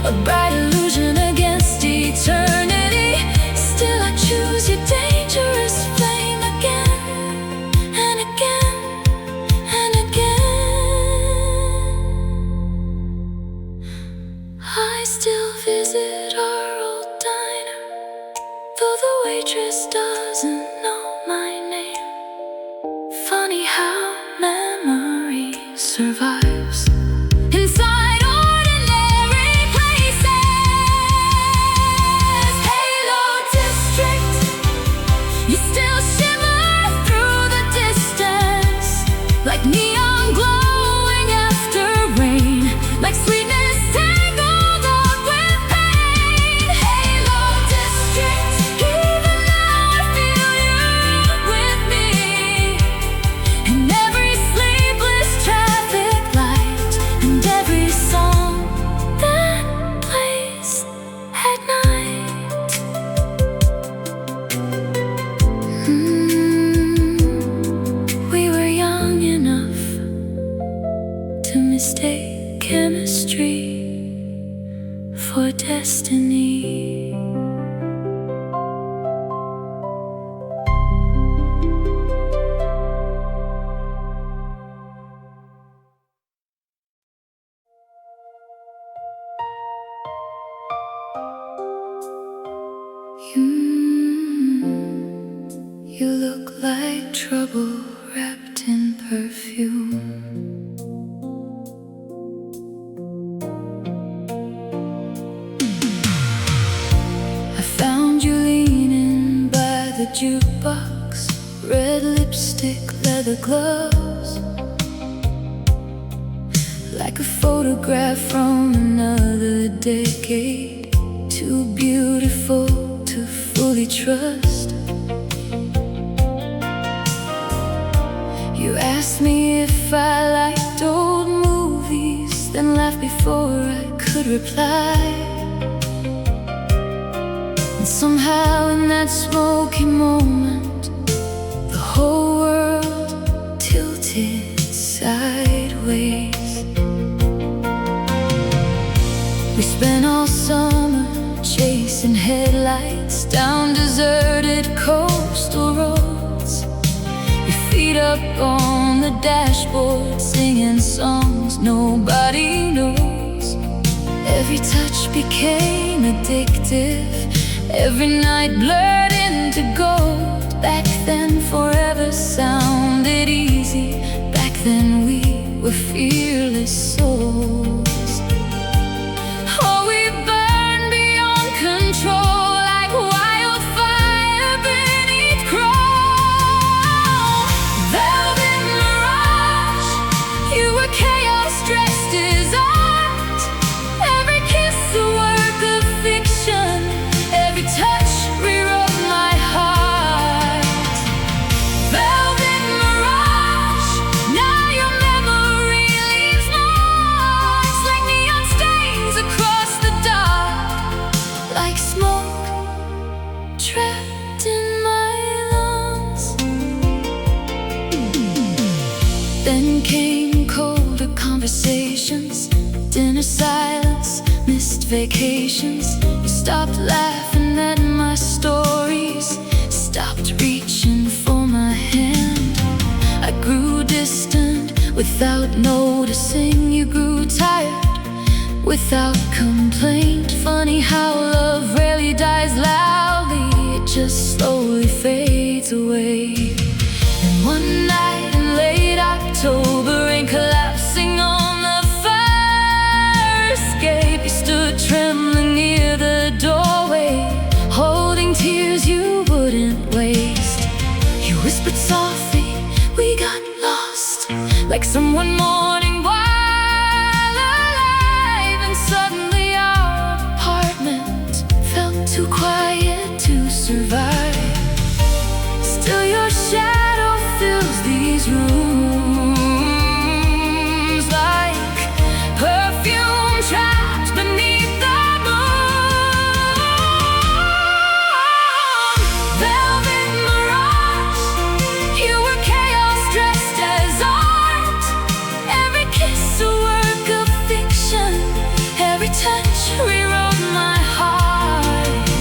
a bright illusion against eternity. Still I choose your dangerous flame again and again and again. I still visit our old diner, though the waitress doesn't know my name. Funny how memory survives inside ordinary places. Halo district, you still shimmer through the distance like neon glowing after rain, like sweetness tangled up with pain. for destiny. You look like trouble wrapped in perfume. I found you leaning by the jukebox, red lipstick, leather gloves, like a photograph from another decade, too beautiful to fully trust. You asked me if I liked old movies, then laughed before I could reply. And somehow in that smoky moment, the whole world tilted sideways. We spent all summer chasing headlights down deserted coastal roads, feet up on the dashboard, singing songs nobody knows. Every touch became addictive, every night blurred into gold. Back then forever sounded easy, back then we were fearless souls. Oh, we burned beyond control, like wildfire beneath chrome. Velvet mirage, you were chaos dressed as art. Every kiss a work of fiction, every touch rewrote my heart. Velvet mirage, now your memory leaves marks like neon stains across the dark, like smoke trapped in my lungs. Then came colder conversations, dinner silence, missed vacations. You stopped laughing at my stories, stopped reaching for my hand. I grew distant without noticing. You grew tired without complaint. Funny how love rarely dies loudly, it just slowly fades away. And one night in late October, rain collapsing on the fire escape, you stood trembling near the doorway, holding tears you wouldn't waste. You whispered softly, we got lost, like someone mourning while alive. And suddenly our apartment felt too quiet to survive. Still your shadow fills these rooms like perfume trapped beneath the moon. Velvet mirage, you were chaos dressed as art. Every kiss a work of fiction, every touch rewrote my heart.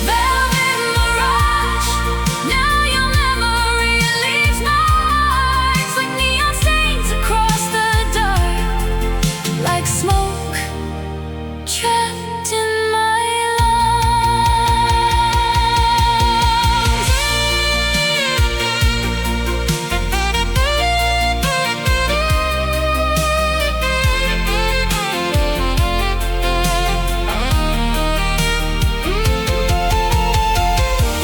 Velvet mirage, now your memory leaves marks like neon stains across the dark, like smoke trapped in my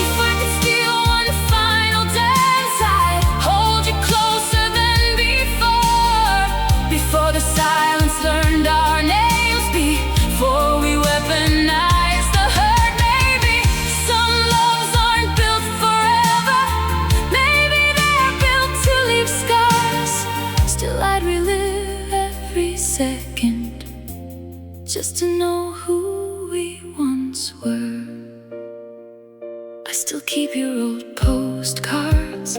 If I could steal one final dance, I'd hold you closer than before the silence learned our names, before we weaponized the hurt. Maybe some loves aren't built forever, maybe they're built to leave scars. Still I'd relive every second, just to know who we once were. I still keep your old postcards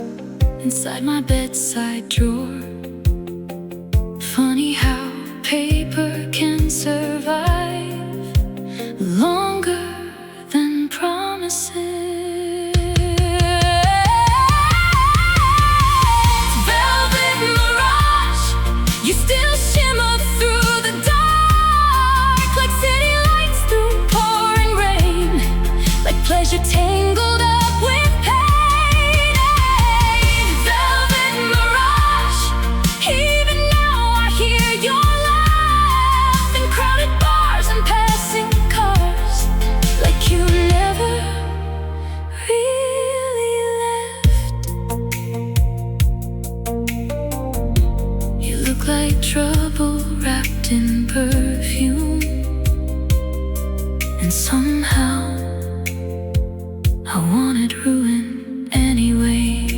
inside my bedside drawer. Funny how paper can survive and somehow I want it ruined anyway.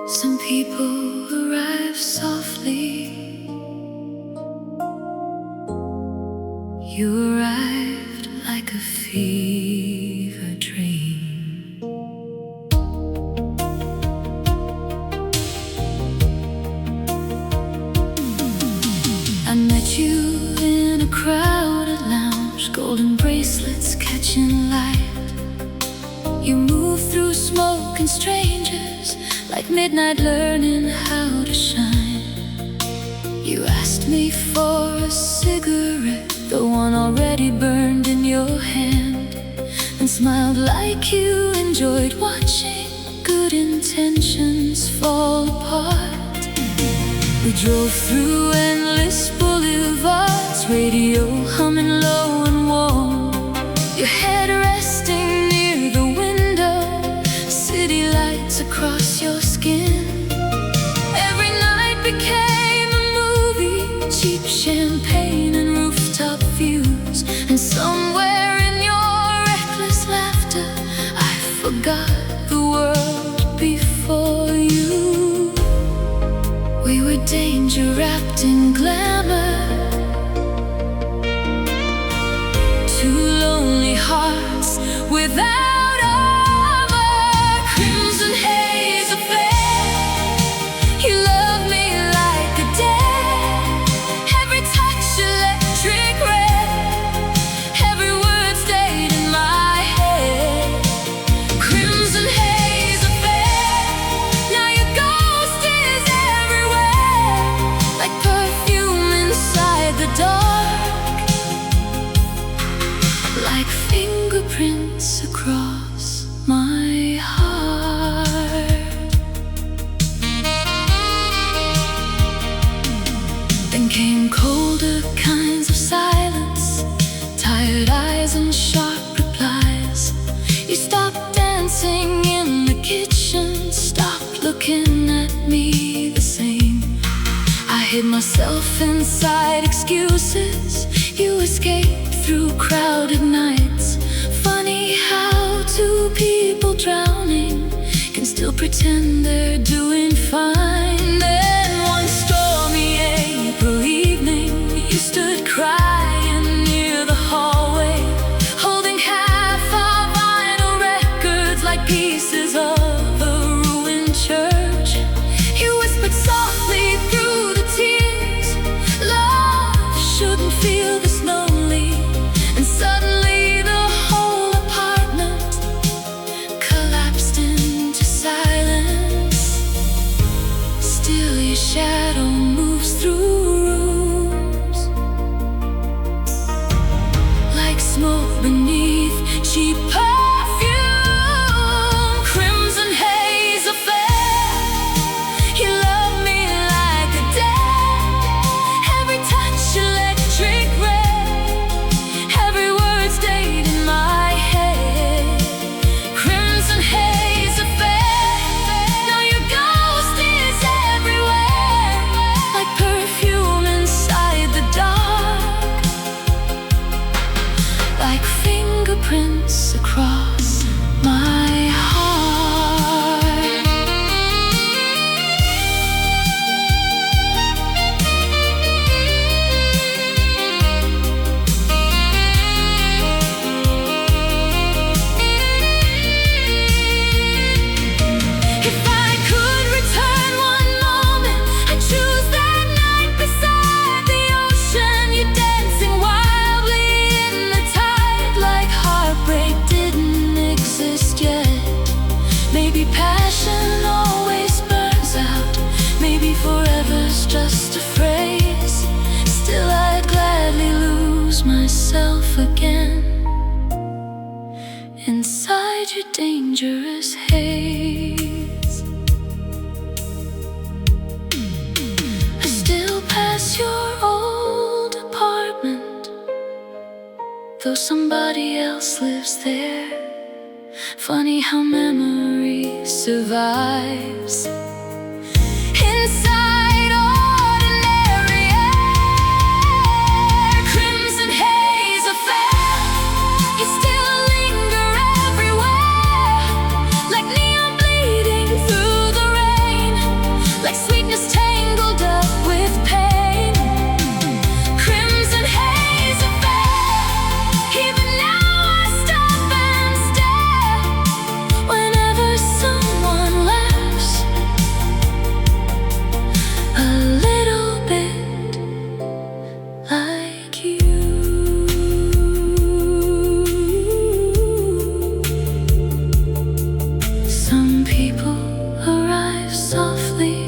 Some people arrive softly. You arrived like a fever dream. I met you in a crowded lounge, golden bracelets catching light. You move through smoke and strangers, like midnight learning how to shine. You asked me for a cigarette, the one already burned in your hand, and smiled like you enjoyed watching good intentions fall apart. We drove through endless boulevards, radio humming low and warm, your head resting near the window, city lights across your skin. Every night became a movie, cheap champagne and rooftop views, and somewhere in your reckless laughter I forgot the world before you. We were danger wrapped in glamour, two lonely hearts without armor. Crimson haze affair, you love me like a dead. Every touch electric red, every word stayed in my head. Crimson haze affair, now your ghost is everywhere, like perfume inside the dark, like fingerprints across my heart. Then came colder kinds of silence, tired eyes and sharp replies. You stopped dancing in the kitchen, stopped looking at me the same. I hid myself inside excuses, you escaped through crowded nights. Funny how two people drowning can still pretend they're doing fine. Then one stormy April evening, you stood crying near the hallway, holding half our vinyl records like pieces of a ruined church. You whispered softly through the tears, love shouldn't feel this lonely. And suddenly the whole apartment collapsed into silence. Still your shadow moves through rooms, like smoke beneath cheap perfume. Crimson haze affair, you love me like a dead. Every touch electric red, every word stayed in my head. Crimson haze affair, now your ghost is everywhere, like perfume inside the dark, like fingerprints across my heart. If I could return one moment, I'd choose that night beside the ocean. You dancing wildly in the tide, like heartbreak didn't exist yet. Maybe passion always burns out, maybe forever's just a phrase. Still I'd gladly lose myself again inside your dangerous haze. I still pass your old apartment, though somebody else lives there. Funny how memory survives inside ordinary air. Crimson haze affair, you still linger everywhere, like neon bleeding through the rain, like sweetness tangled up with pain. Crimson haze affair, even now I stop and stare whenever someone laughs a little bit like you. Some people arrive softly,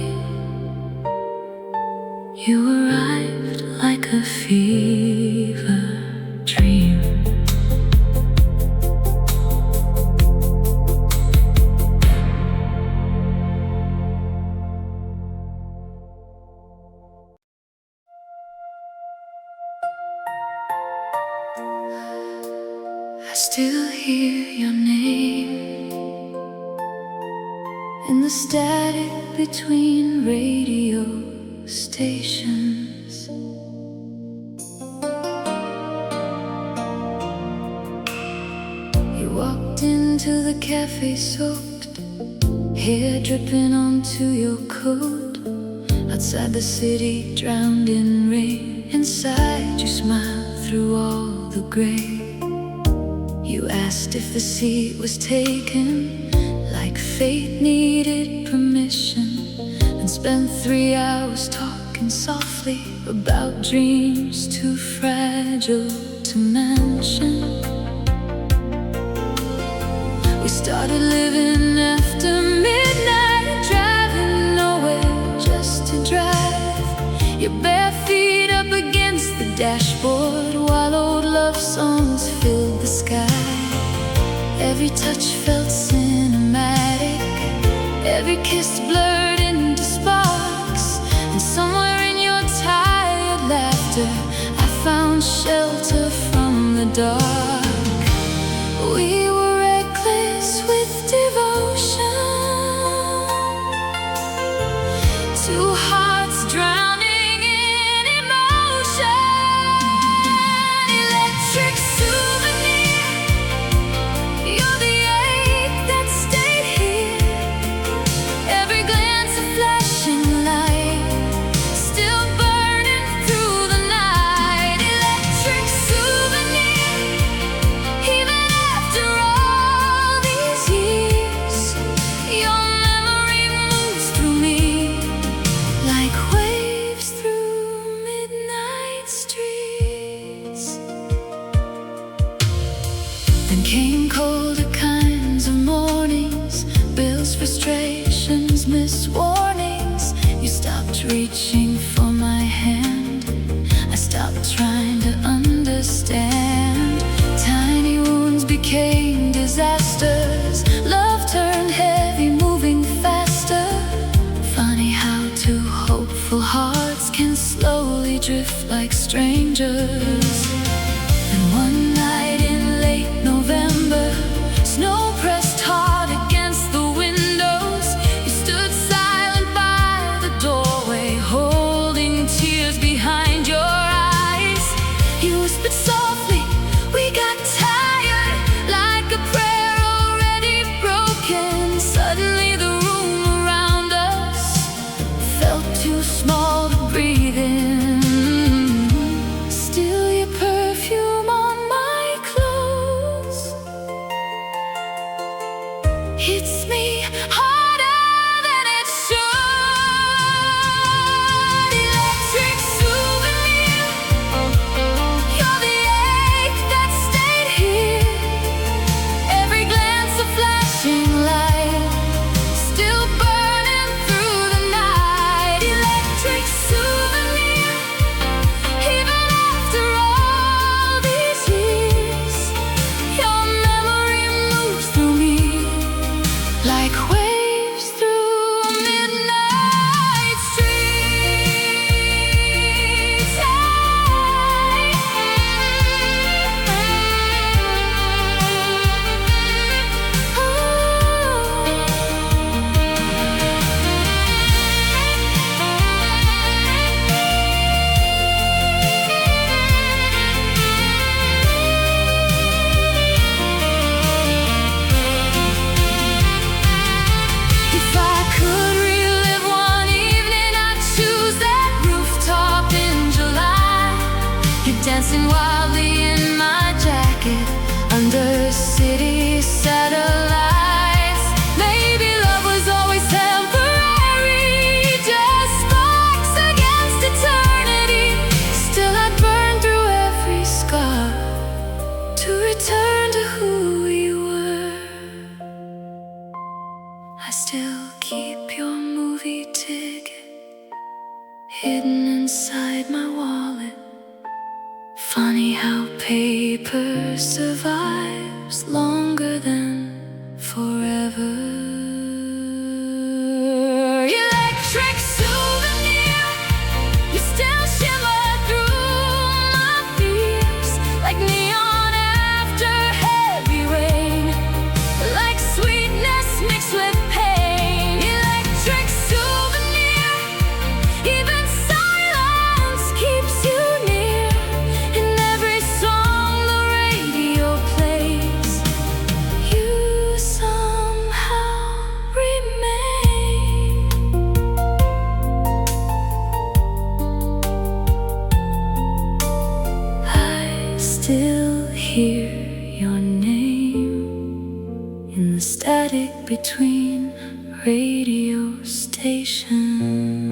you arrived like a fever dream. I still hear your name in the static between radio stations. You walked into the cafe soaked, hair dripping onto your coat. Outside the city, drowned in rain. Inside you smiled through all the gray. You asked if the seat was taken, like fate needed permission, and spent 3 hours talking softly about dreams too fragile to mention. We started living after midnight, driving nowhere just to drive, your bare feet up against the dashboard while old love songs filled the sky. Every touch felt cinematic, every kiss blurred into sparks, and somewhere in your tired laughter I found shelter from the dark. We were reckless with devotion, two hearts drowning in emotion. Electric souvenir, you're the ache that stayed here, every glance a flashing light, still burning through the night. Electric souvenir, even after all these years, your memory moves through me like waves through midnight streets. Then came colder kinds of mornings, bills, frustrations, missed warnings. You stopped reaching for my hand, I stopped trying to understand. Tiny wounds became disasters, love turned heavy, moving faster. Funny how two hopeful hearts can slowly drift like strangers. And one night in late November, snow pressed hard against the windows. You stood silent by the doorway, holding tears behind your eyes. You whispered softly, we got tired, like a prayer already broken. Suddenly the room around us felt too small to breathe in. Still your perfume on my clothes hits me harder than it should. Electric souvenir, you're the ache that stayed here, every glance a flashing light, still burning through the night. Electric souvenir, even after all these years, your memory moves through me like waves under city satellites. Maybe love was always temporary, just sparks against eternity. Still I'd burn through every scar to return to who we were. I still keep your movie ticket hidden inside my wallet. Funny how paper survives longer than forever. Electric souvenir, you still shimmer through my fears, like neon after heavy rain, like sweetness mixed with pain. Electric souvenir, even silence keeps you near. In every song the radio plays, you somehow remain. I still hear your name in the static between radio stations.